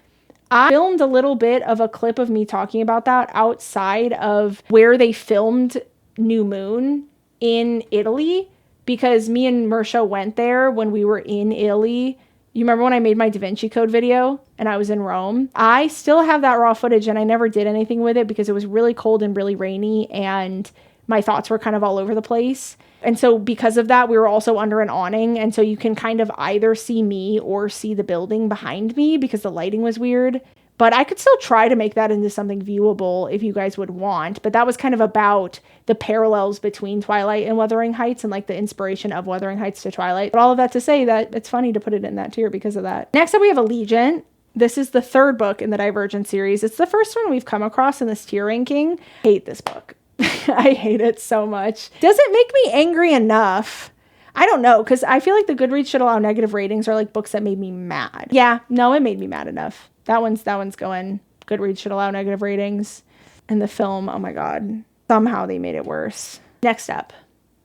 I filmed a little bit of a clip of me talking about that outside of where they filmed New Moon in Italy, because me and Mersha went there when we were in Italy. You remember when I made my Da Vinci Code video and I was in Rome? I still have that raw footage and I never did anything with it because it was really cold and really rainy and my thoughts were kind of all over the place. And so because of that, we were also under an awning. And so you can kind of either see me or see the building behind me because the lighting was weird. But I could still try to make that into something viewable if you guys would want. But that was kind of about the parallels between Twilight and Wuthering Heights and like the inspiration of Wuthering Heights to Twilight. But all of that to say that it's funny to put it in that tier because of that. Next up, we have Allegiant. This is the 3rd book in the Divergent series. It's the first one we've come across in this tier ranking. I hate this book. I hate it so much. Does it make me angry enough? I don't know, because I feel like the Goodreads should allow negative ratings are like books that made me mad. Yeah, no, it made me mad enough. That one's going. Goodreads should allow negative ratings. And the film, oh my God. Somehow they made it worse. Next up,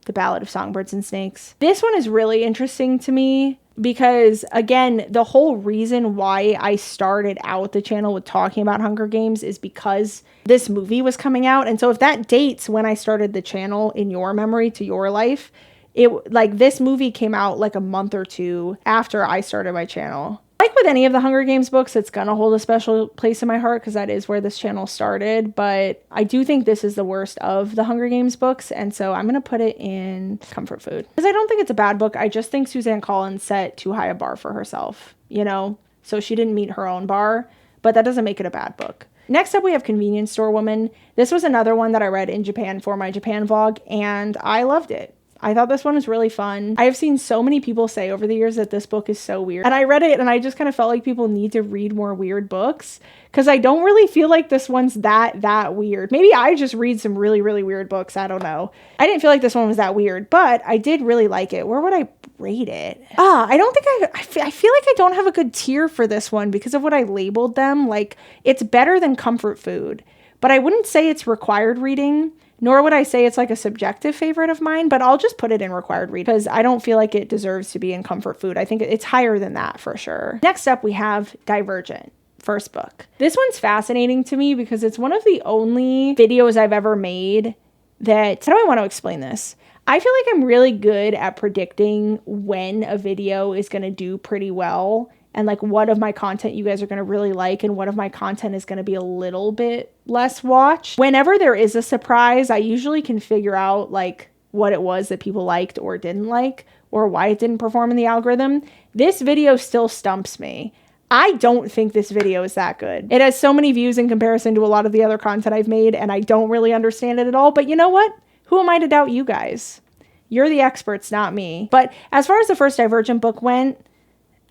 The Ballad of Songbirds and Snakes. This one is really interesting to me because, again, the whole reason why I started out the channel with talking about Hunger Games is because this movie was coming out. And so if that dates when I started the channel in your memory to your life, like this movie came out like a month or two after I started my channel. Like with any of the Hunger Games books, it's gonna hold a special place in my heart because that is where this channel started. But I do think this is the worst of the Hunger Games books, and so I'm gonna put it in comfort food. Because I don't think it's a bad book. I just think Suzanne Collins set too high a bar for herself, you know? So she didn't meet her own bar, but that doesn't make it a bad book. Next up, we have Convenience Store Woman. This was another one that I read in Japan for my Japan vlog, and I loved it. I thought this one was really fun. I have seen so many people say over the years that this book is so weird. And I read it and I just kind of felt like people need to read more weird books because I don't really feel like this one's that weird. Maybe I just read some really weird books. I don't know. I didn't feel like this one was that weird, but I did really like it. Where would I rate it? I don't think I feel like I don't have a good tier for this one because of what I labeled them. Like, it's better than comfort food, but I wouldn't say it's required reading. Nor would I say it's like a subjective favorite of mine, but I'll just put it in required read because I don't feel like it deserves to be in comfort food. I think it's higher than that for sure. Next up, we have Divergent, first book. This one's fascinating to me because it's one of the only videos I've ever made that, how do I want to explain this? I feel like I'm really good at predicting when a video is going to do pretty well and like what of my content you guys are going to really like and what of my content is going to be a little bit less watched. Whenever there is a surprise, I usually can figure out like what it was that people liked or didn't like or why it didn't perform in the algorithm. This video still stumps me. I don't think this video is that good. It has so many views in comparison to a lot of the other content I've made and I don't really understand it at all. But you know what? Who am I to doubt you guys? You're the experts, not me. But as far as the first Divergent book went,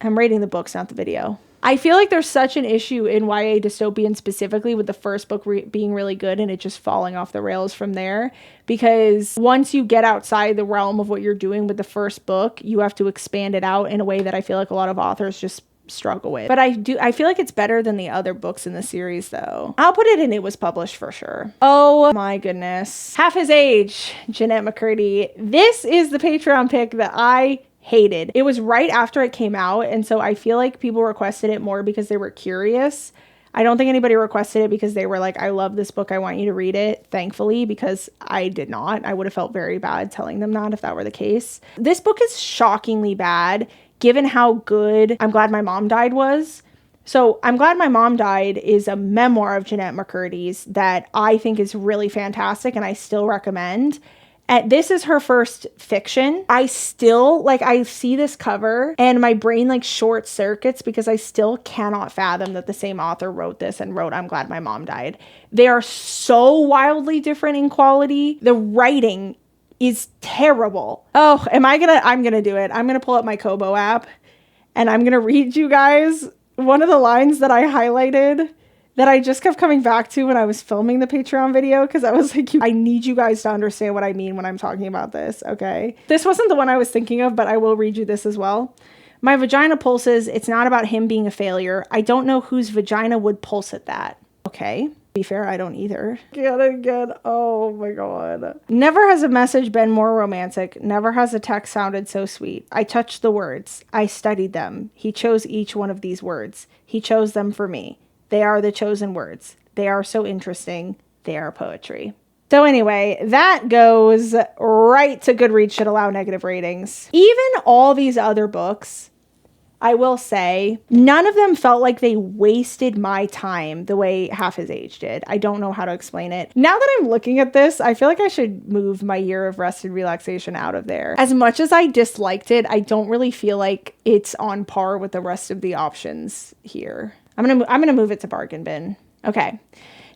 I'm rating the books, not the video. I feel like there's such an issue in YA dystopian specifically with the first book being really good and it just falling off the rails from there. Because once you get outside the realm of what you're doing with the first book, you have to expand it out in a way that I feel like a lot of authors just struggle with. But I feel like it's better than the other books in the series though. I'll put it in It Was Published for sure. Oh my goodness. Half His Age, Jennette McCurdy. This is the Patreon pick that I hated. It was right after it came out, and so I feel like people requested it more because they were curious. I don't think anybody requested it because they were like, I love this book, I want you to read it, thankfully, because I did not. I would have felt very bad telling them that if that were the case. This book is shockingly bad, given how good I'm Glad My Mom Died was. So I'm Glad My Mom Died is a memoir of Jennette McCurdy's that I think is really fantastic and I still recommend. And this is her first fiction. I still, like, I see this cover and my brain, like, short circuits because I still cannot fathom that the same author wrote this and wrote I'm Glad My Mom Died. They are so wildly different in quality. The writing is terrible. Oh, I'm gonna do it. I'm gonna pull up my Kobo app and I'm gonna read you guys one of the lines that I highlighted that I just kept coming back to when I was filming the Patreon video because I was like, I need you guys to understand what I mean when I'm talking about this, okay? This wasn't the one I was thinking of, but I will read you this as well. My vagina pulses. It's not about him being a failure. I don't know whose vagina would pulse at that. Okay. To be fair, I don't either. Again. Oh my God. Never has a message been more romantic. Never has a text sounded so sweet. I touched the words. I studied them. He chose each one of these words. He chose them for me. They are the chosen words. They are so interesting. They are poetry. So anyway, that goes right to Goodreads should allow negative ratings. Even all these other books, I will say, none of them felt like they wasted my time the way Half His Age did. I don't know how to explain it. Now that I'm looking at this, I feel like I should move my Year of Rest and Relaxation out of there. As much as I disliked it, I don't really feel like it's on par with the rest of the options here. I'm gonna move it to bargain bin. Okay.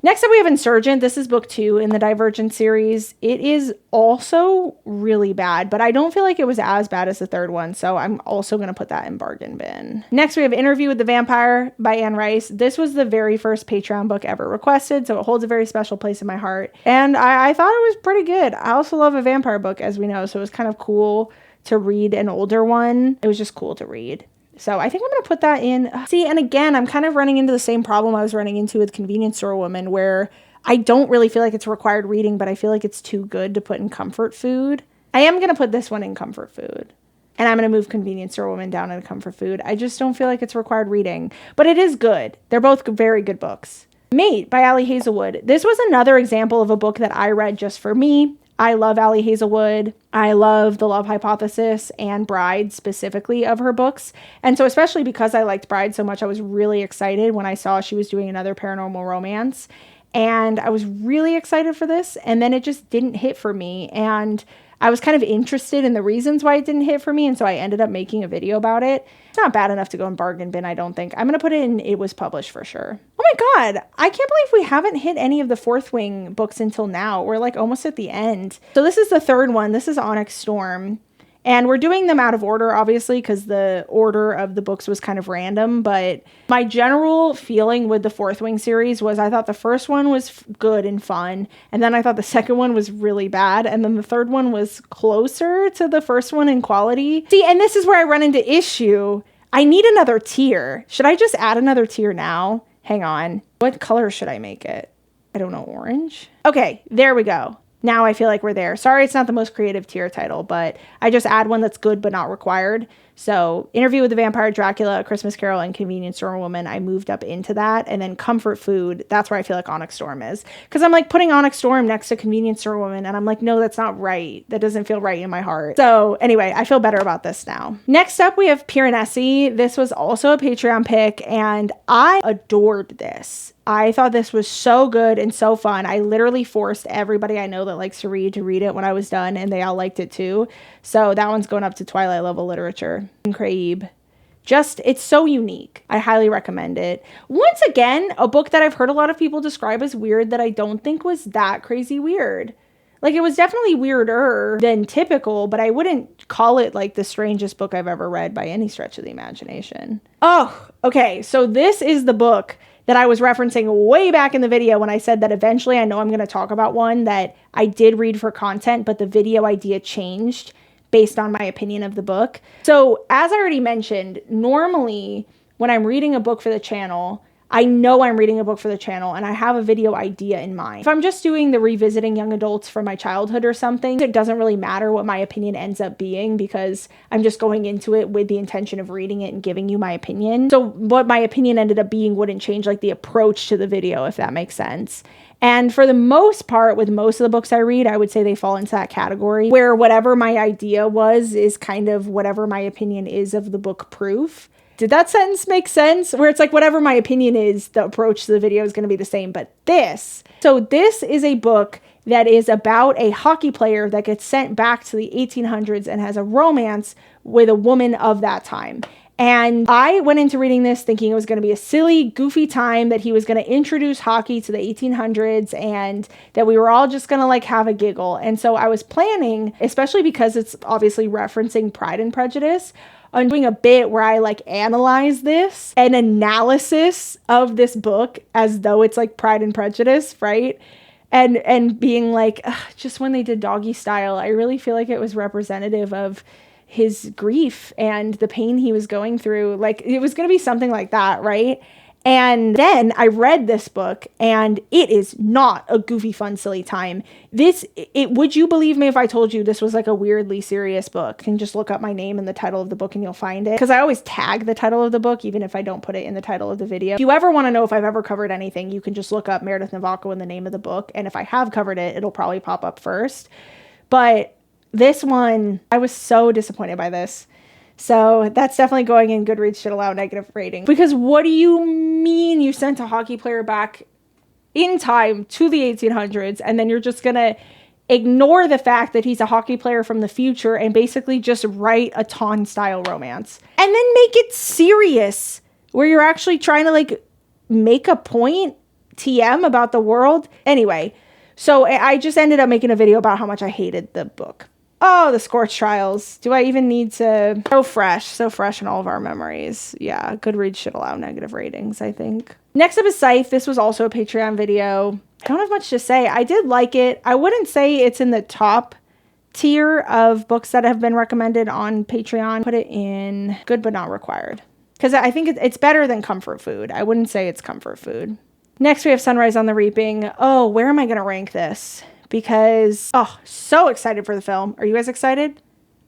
Next up we have Insurgent. This is book 2 in the Divergent series. It is also really bad, but I don't feel like it was as bad as the third one, so I'm also going to put that in bargain bin. Next we have Interview with the Vampire by Anne Rice. This was the very first Patreon book ever requested, so it holds a very special place in my heart. And I thought it was pretty good. I also love a vampire book, as we know, so it was kind of cool to read an older one. It was just cool to read. So I think I'm going to put that in. See, and again, I'm kind of running into the same problem I was running into with Convenience Store Woman, where I don't really feel like it's required reading, but I feel like it's too good to put in comfort food. I am going to put this one in comfort food. And I'm going to move Convenience Store Woman down into comfort food. I just don't feel like it's required reading, but it is good. They're both very good books. Mate by Ali Hazelwood. This was another example of a book that I read just for me. I love Ali Hazelwood. I love The Love Hypothesis and Bride specifically of her books. And so especially because I liked Bride so much, I was really excited when I saw she was doing another paranormal romance. And I was really excited for this. And then it just didn't hit for me. And I was kind of interested in the reasons why it didn't hit for me. And so I ended up making a video about it. It's not bad enough to go in bargain bin, I don't think. I'm going to put it in It Was Published for sure. Oh my God. I can't believe we haven't hit any of the Fourth Wing books until now. We're like almost at the end. So this is the third one. This is Onyx Storm. And we're doing them out of order, obviously, because the order of the books was kind of random. But my general feeling with the Fourth Wing series was I thought the first one was good and fun. And then I thought the second one was really bad. And then the third one was closer to the first one in quality. See, and this is where I run into issue. I need another tier. Should I just add another tier now? Hang on. What color should I make it? I don't know, orange? Okay, there we go. Now I feel like we're there. Sorry, it's not the most creative tier title, but I just add one that's good but not required. So Interview with the Vampire, Dracula, A Christmas Carol, and Convenience Store Woman, I moved up into that. And then Comfort Food, that's where I feel like Onyx Storm is. Because I'm like putting Onyx Storm next to Convenience Store Woman, and I'm like, no, that's not right. That doesn't feel right in my heart. So anyway, I feel better about this now. Next up, we have Piranesi. This was also a Patreon pick, and I adored this. I thought this was so good and so fun. I literally forced everybody I know that likes to read it when I was done, and they all liked it too. So that one's going up to Twilight level literature. Craib. Just, it's so unique. I highly recommend it. Once again, a book that I've heard a lot of people describe as weird that I don't think was that crazy weird. Like, it was definitely weirder than typical, but I wouldn't call it like the strangest book I've ever read by any stretch of the imagination. Oh, okay. So this is the book that I was referencing way back in the video when I said that eventually I know I'm going to talk about one that I did read for content, but the video idea changed based on my opinion of the book. So as I already mentioned, normally when I'm reading a book for the channel, I know I'm reading a book for the channel and I have a video idea in mind. If I'm just doing the revisiting young adults from my childhood or something, it doesn't really matter what my opinion ends up being because I'm just going into it with the intention of reading it and giving you my opinion. So what my opinion ended up being wouldn't change like the approach to the video, if that makes sense. And for the most part, with most of the books I read, I would say they fall into that category where whatever my idea was is kind of whatever my opinion is of the book proof. Did that sentence make sense? Where it's like whatever my opinion is, the approach to the video is going to be the same. But this is a book that is about a hockey player that gets sent back to the 1800s and has a romance with a woman of that time. And I went into reading this thinking it was going to be a silly, goofy time, that he was going to introduce hockey to the 1800s and that we were all just going to like have a giggle. And so I was planning, especially because it's obviously referencing Pride and Prejudice, on doing a bit where I like analyze this, an analysis of this book as though it's like Pride and Prejudice, right? And being like, just when they did Doggy Style, I really feel like it was representative of his grief and the pain he was going through. Like it was going to be something like that, right? And then I read this book and it is not a goofy, fun, silly time. Would you believe me if I told you this was like a weirdly serious book? You can just look up my name and the title of the book and you'll find it. Because I always tag the title of the book, even if I don't put it in the title of the video. If you ever want to know if I've ever covered anything, you can just look up Meredith Navako and the name of the book. And if I have covered it, it'll probably pop up first. But this one, I was so disappointed by this. So that's definitely going in Goodreads should allow negative rating. Because what do you mean you sent a hockey player back in time to the 1800s and then you're just going to ignore the fact that he's a hockey player from the future and basically just write a Taun style romance and then make it serious where you're actually trying to like make a point TM about the world? Anyway, so I just ended up making a video about how much I hated the book. Oh, the Scorch Trials. Do I even need to? So fresh in all of our memories. Yeah, Goodreads should allow negative ratings, I think. Next up is Scythe. This was also a Patreon video. I don't have much to say. I did like it. I wouldn't say it's in the top tier of books that have been recommended on Patreon. Put it in good but not required. Because I think it's better than Comfort Food. I wouldn't say it's Comfort Food. Next we have Sunrise on the Reaping. Oh, where am I going to rank this? Because, so excited for the film. Are you guys excited?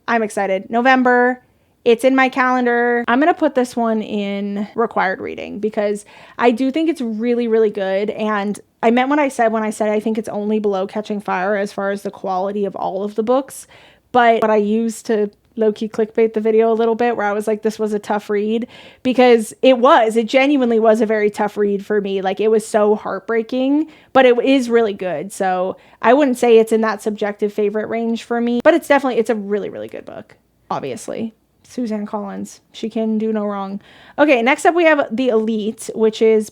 I'm excited. November. It's in my calendar. I'm going to put this one in required reading because I do think it's really, really good. And I meant what I said when I said I think it's only below Catching Fire as far as the quality of all of the books. But what I used to low-key clickbait the video a little bit, where I was like, this was a tough read, because it genuinely was a very tough read for me. Like, it was so heartbreaking, but it is really good. So I wouldn't say it's in that subjective favorite range for me, but it's a really, really good book. Obviously, Suzanne Collins, she can do no wrong. Okay, next up we have The Elite, which is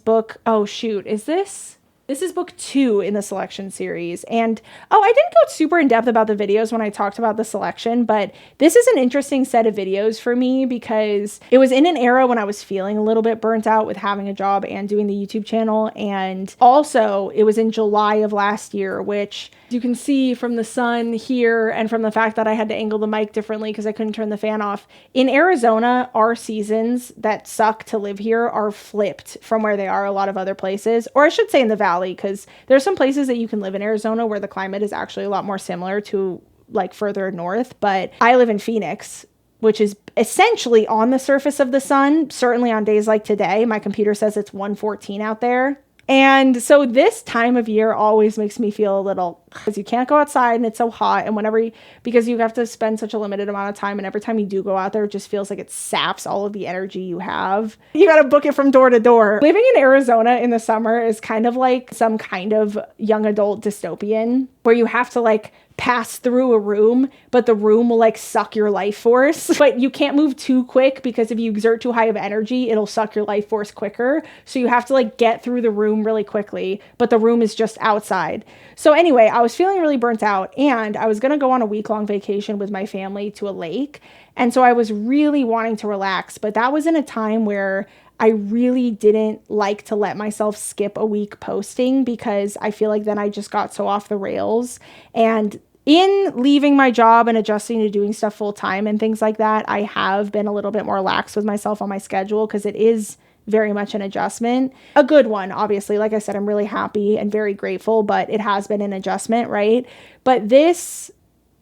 This is book 2 in the selection series. And, I didn't go super in depth about the videos when I talked about the selection, but this is an interesting set of videos for me because it was in an era when I was feeling a little bit burnt out with having a job and doing the YouTube channel. And also it was in July of last year, which you can see from the sun here and from the fact that I had to angle the mic differently because I couldn't turn the fan off. In Arizona, our seasons that suck to live here are flipped from where they are a lot of other places, or I should say in the valley, because there's some places that you can live in Arizona where the climate is actually a lot more similar to like further north. But I live in Phoenix, which is essentially on the surface of the sun. Certainly on days like today, my computer says it's 114 out there. And so this time of year always makes me feel a little, because you can't go outside and it's so hot, and because you have to spend such a limited amount of time, and every time you do go out there, it just feels like it saps all of the energy you have. You got to book it from door to door. Living in Arizona in the summer is kind of like some kind of young adult dystopian where you have to like pass through a room, but the room will like suck your life force. But you can't move too quick because if you exert too high of energy, it'll suck your life force quicker. So you have to like get through the room really quickly, but the room is just outside. So anyway, I was feeling really burnt out, and I was going to go on a week-long vacation with my family to a lake. And so I was really wanting to relax, but that was in a time where I really didn't like to let myself skip a week posting, because I feel like then I just got so off the rails. And in leaving my job and adjusting to doing stuff full time and things like that, I have been a little bit more lax with myself on my schedule, because it is very much an adjustment. A good one, obviously. Like I said, I'm really happy and very grateful, but it has been an adjustment, right? But this,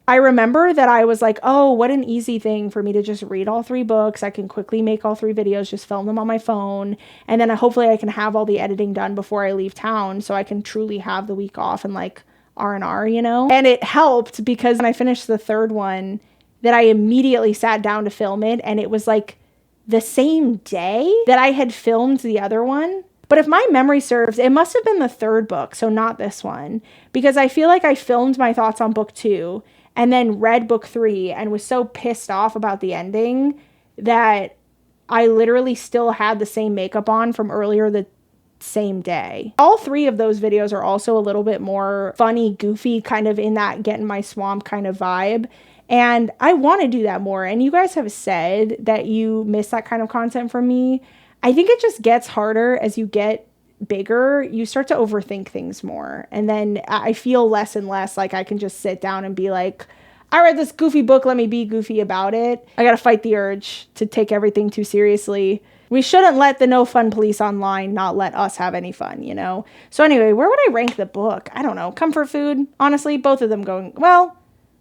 I remember that I was like, oh, what an easy thing for me to just read all 3 books. I can quickly make all 3 videos, just film them on my phone. And then hopefully I can have all the editing done before I leave town, so I can truly have the week off and like R&R, you know? And it helped because when I finished the 3rd one, that I immediately sat down to film it, and it was like the same day that I had filmed the other one. But if my memory serves, it must have been the 3rd book, so not this one, because I feel like I filmed my thoughts on book 2 and then read book 3 and was so pissed off about the ending that I literally still had the same makeup on from earlier the same day. All 3 of those videos are also a little bit more funny, goofy, kind of in that get in my swamp kind of vibe. And I want to do that more. And you guys have said that you miss that kind of content from me. I think it just gets harder as you get bigger. You start to overthink things more. And then I feel less and less like I can just sit down and be like, I read this goofy book, let me be goofy about it. I gotta fight the urge to take everything too seriously. We shouldn't let the no fun police online not let us have any fun, you know? So anyway, where would I rank the book? I don't know. Comfort food? Honestly, both of them going, well,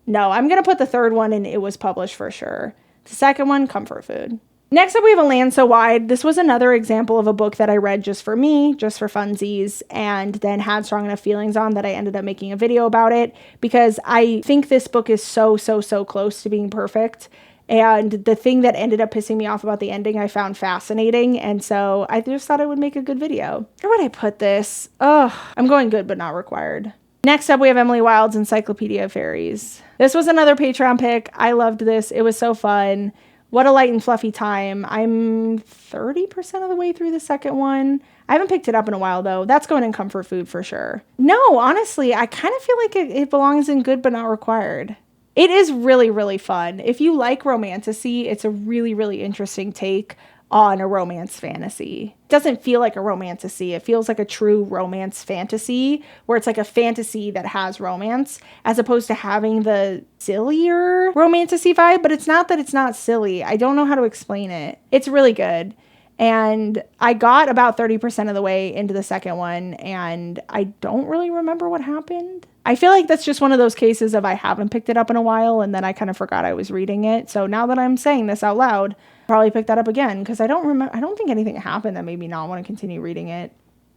no, I'm going to put the 3rd one in It Was Published for sure. The 2nd one, comfort food. Next up, we have A Land So Wide. This was another example of a book that I read just for me, just for funsies, and then had strong enough feelings on that I ended up making a video about it, because I think this book is so close to being perfect. And the thing that ended up pissing me off about the ending, I found fascinating. And so I just thought I would make a good video. Where would I put this? I'm going good, but not required. Next up, we have Emily Wilde's Encyclopedia of Fairies. This was another Patreon pick. I loved this. It was so fun. What a light and fluffy time. I'm 30% of the way through the 2nd one. I haven't picked it up in a while, though. That's going in comfort food for sure. No, honestly, I kind of feel like it belongs in good, but not required. It is really fun. If you like romantasy, it's a really interesting take on a romance fantasy. It doesn't feel like a romantasy. It feels like a true romance fantasy, where it's like a fantasy that has romance, as opposed to having the sillier romantasy vibe. But it's not that it's not silly. I don't know how to explain it. It's really good. And I got about 30% of the way into the 2nd one, and I don't really remember what happened. I feel like that's just one of those cases of I haven't picked it up in a while, and then I kind of forgot I was reading it. So now that I'm saying this out loud, I'll probably pick that up again, because I don't think anything happened that made me not want to continue reading it.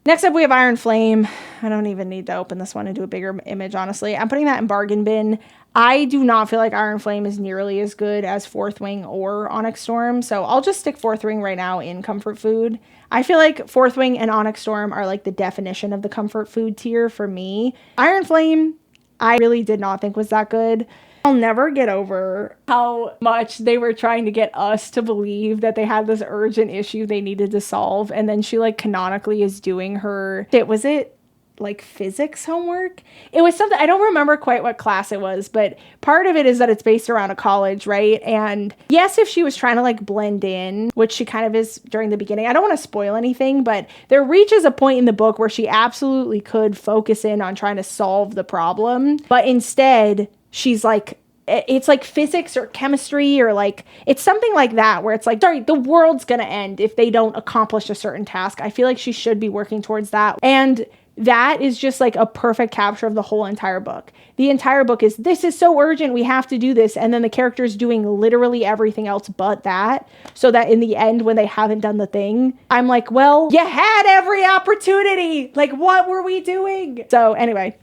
Next up, we have Iron Flame. I don't even need to open this one and do a bigger image, honestly. I'm putting that in bargain bin. I do not feel like Iron Flame is nearly as good as Fourth Wing or Onyx Storm, so I'll just stick Fourth Wing right now in comfort food. I feel like Fourth Wing and Onyx Storm are like the definition of the comfort food tier for me. Iron Flame, I really did not think was that good. I'll never get over how much they were trying to get us to believe that they had this urgent issue they needed to solve, and then she like canonically is doing her, was it like physics homework? It was something, I don't remember quite what class it was, but part of it is that it's based around a college, right? And yes, if she was trying to like blend in, which she kind of is during the beginning, I don't want to spoil anything, but there reaches a point in the book where she absolutely could focus in on trying to solve the problem, but instead she's like, it's like physics or chemistry or like, it's something like that where it's like, sorry, the world's gonna end if they don't accomplish a certain task. I feel like she should be working towards that. And that is just like a perfect capture of the whole entire book. The entire book is, this is so urgent, we have to do this. And then the character's doing literally everything else but that. So that in the end, when they haven't done the thing, I'm like, well, you had every opportunity. Like, what were we doing? So anyway,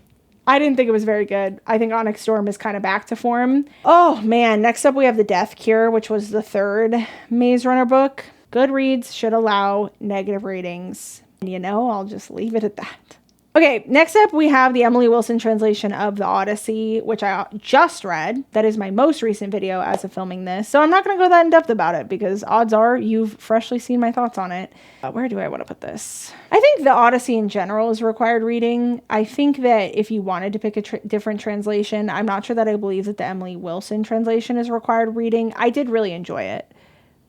I didn't think it was very good. I think Onyx Storm is kind of back to form. Oh man, next up we have The Death Cure, which was the third Maze Runner book. Goodreads should allow negative ratings. And you know, I'll just leave it at that. Okay, next up we have the Emily Wilson translation of The Odyssey, which I just read. That is my most recent video as of filming this. So I'm not going to go that in depth about it because odds are you've freshly seen my thoughts on it. Where do I want to put this? I think The Odyssey in general is required reading. I think that if you wanted to pick a different translation, I'm not sure that I believe that the Emily Wilson translation is required reading. I did really enjoy it.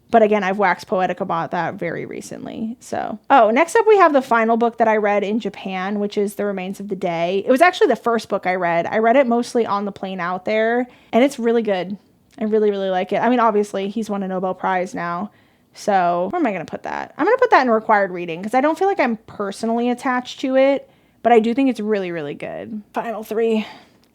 But again, I've waxed poetic about that very recently. So, next up we have the final book that I read in Japan, which is The Remains of the Day. It was actually the first book I read. I read it mostly on the plane out there, and it's really good. I really, really like it. I mean, obviously, he's won a Nobel Prize now. So, where am I going to put that? I'm going to put that in required reading because I don't feel like I'm personally attached to it, but I do think it's really, really good. Final three.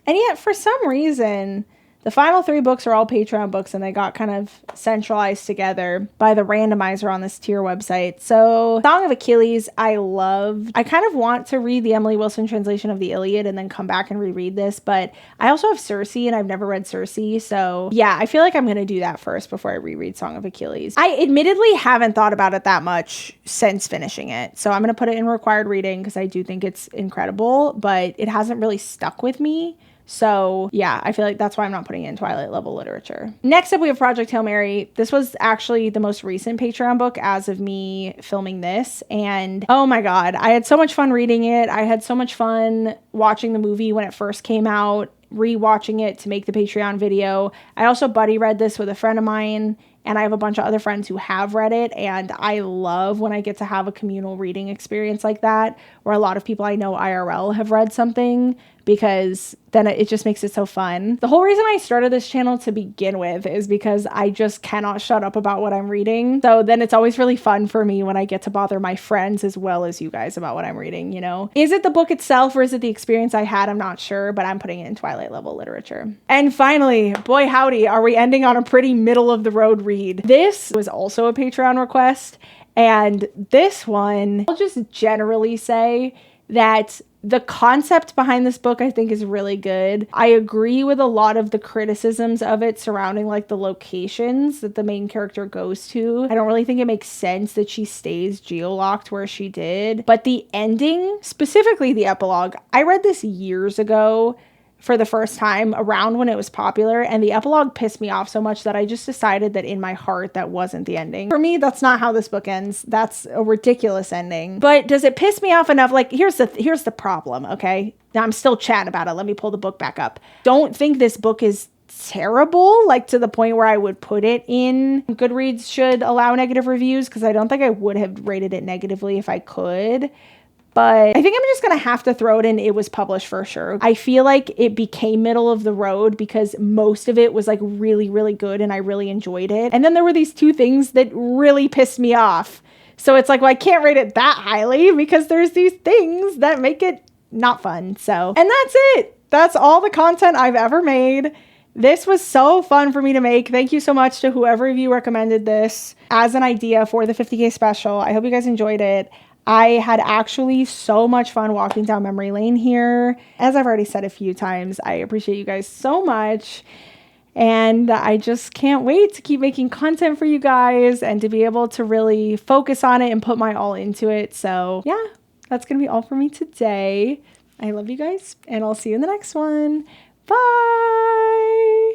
And yet, for some reason, the final three books are all Patreon books, and they got kind of centralized together by the randomizer on this tier website. So Song of Achilles, I loved. I kind of want to read the Emily Wilson translation of the Iliad and then come back and reread this, but I also have Circe, and I've never read Circe. So yeah, I feel like I'm going to do that first before I reread Song of Achilles. I admittedly haven't thought about it that much since finishing it. So I'm going to put it in required reading because I do think it's incredible, but it hasn't really stuck with me. So yeah, I feel like that's why I'm not putting it in Twilight level literature. Next up, we have Project Hail Mary. This was actually the most recent Patreon book as of me filming this. And oh my God, I had so much fun reading it. I had so much fun watching the movie when it first came out, rewatching it to make the Patreon video. I also buddy read this with a friend of mine, and I have a bunch of other friends who have read it, and I love when I get to have a communal reading experience like that, where a lot of people I know IRL have read something, because then it just makes it so fun. The whole reason I started this channel to begin with is because I just cannot shut up about what I'm reading. So then it's always really fun for me when I get to bother my friends as well as you guys about what I'm reading, you know? Is it the book itself or is it the experience I had? I'm not sure, but I'm putting it in Twilight level literature. And finally, boy howdy, are we ending on a pretty middle of the road read. This was also a Patreon request, and this one, I'll just generally say that the concept behind this book I think is really good. I agree with a lot of the criticisms of it surrounding like the locations that the main character goes to. I don't really think it makes sense that she stays geolocked where she did. But the ending, specifically the epilogue, I read this years ago for the first time around when it was popular, and the epilogue pissed me off so much that I just decided that in my heart that wasn't the ending. For me, that's not how this book ends. That's a ridiculous ending. But does it piss me off enough? Like, here's the problem, okay? Now I'm still chatting about it. Let me pull the book back up. Don't think this book is terrible, like to the point where I would put it in Goodreads should allow negative reviews, because I don't think I would have rated it negatively if I could. But I think I'm just going to have to throw it in it was published for sure. I feel like it became middle of the road because most of it was like really, really good and I really enjoyed it. And then there were these two things that really pissed me off. So it's like, well, I can't rate it that highly because there's these things that make it not fun. So, and that's it. That's all the content I've ever made. This was so fun for me to make. Thank you so much to whoever of you recommended this as an idea for the 50K special. I hope you guys enjoyed it. I had actually so much fun walking down memory lane here. As I've already said a few times, I appreciate you guys so much. And I just can't wait to keep making content for you guys and to be able to really focus on it and put my all into it. So yeah, that's going to be all for me today. I love you guys, and I'll see you in the next one. Bye.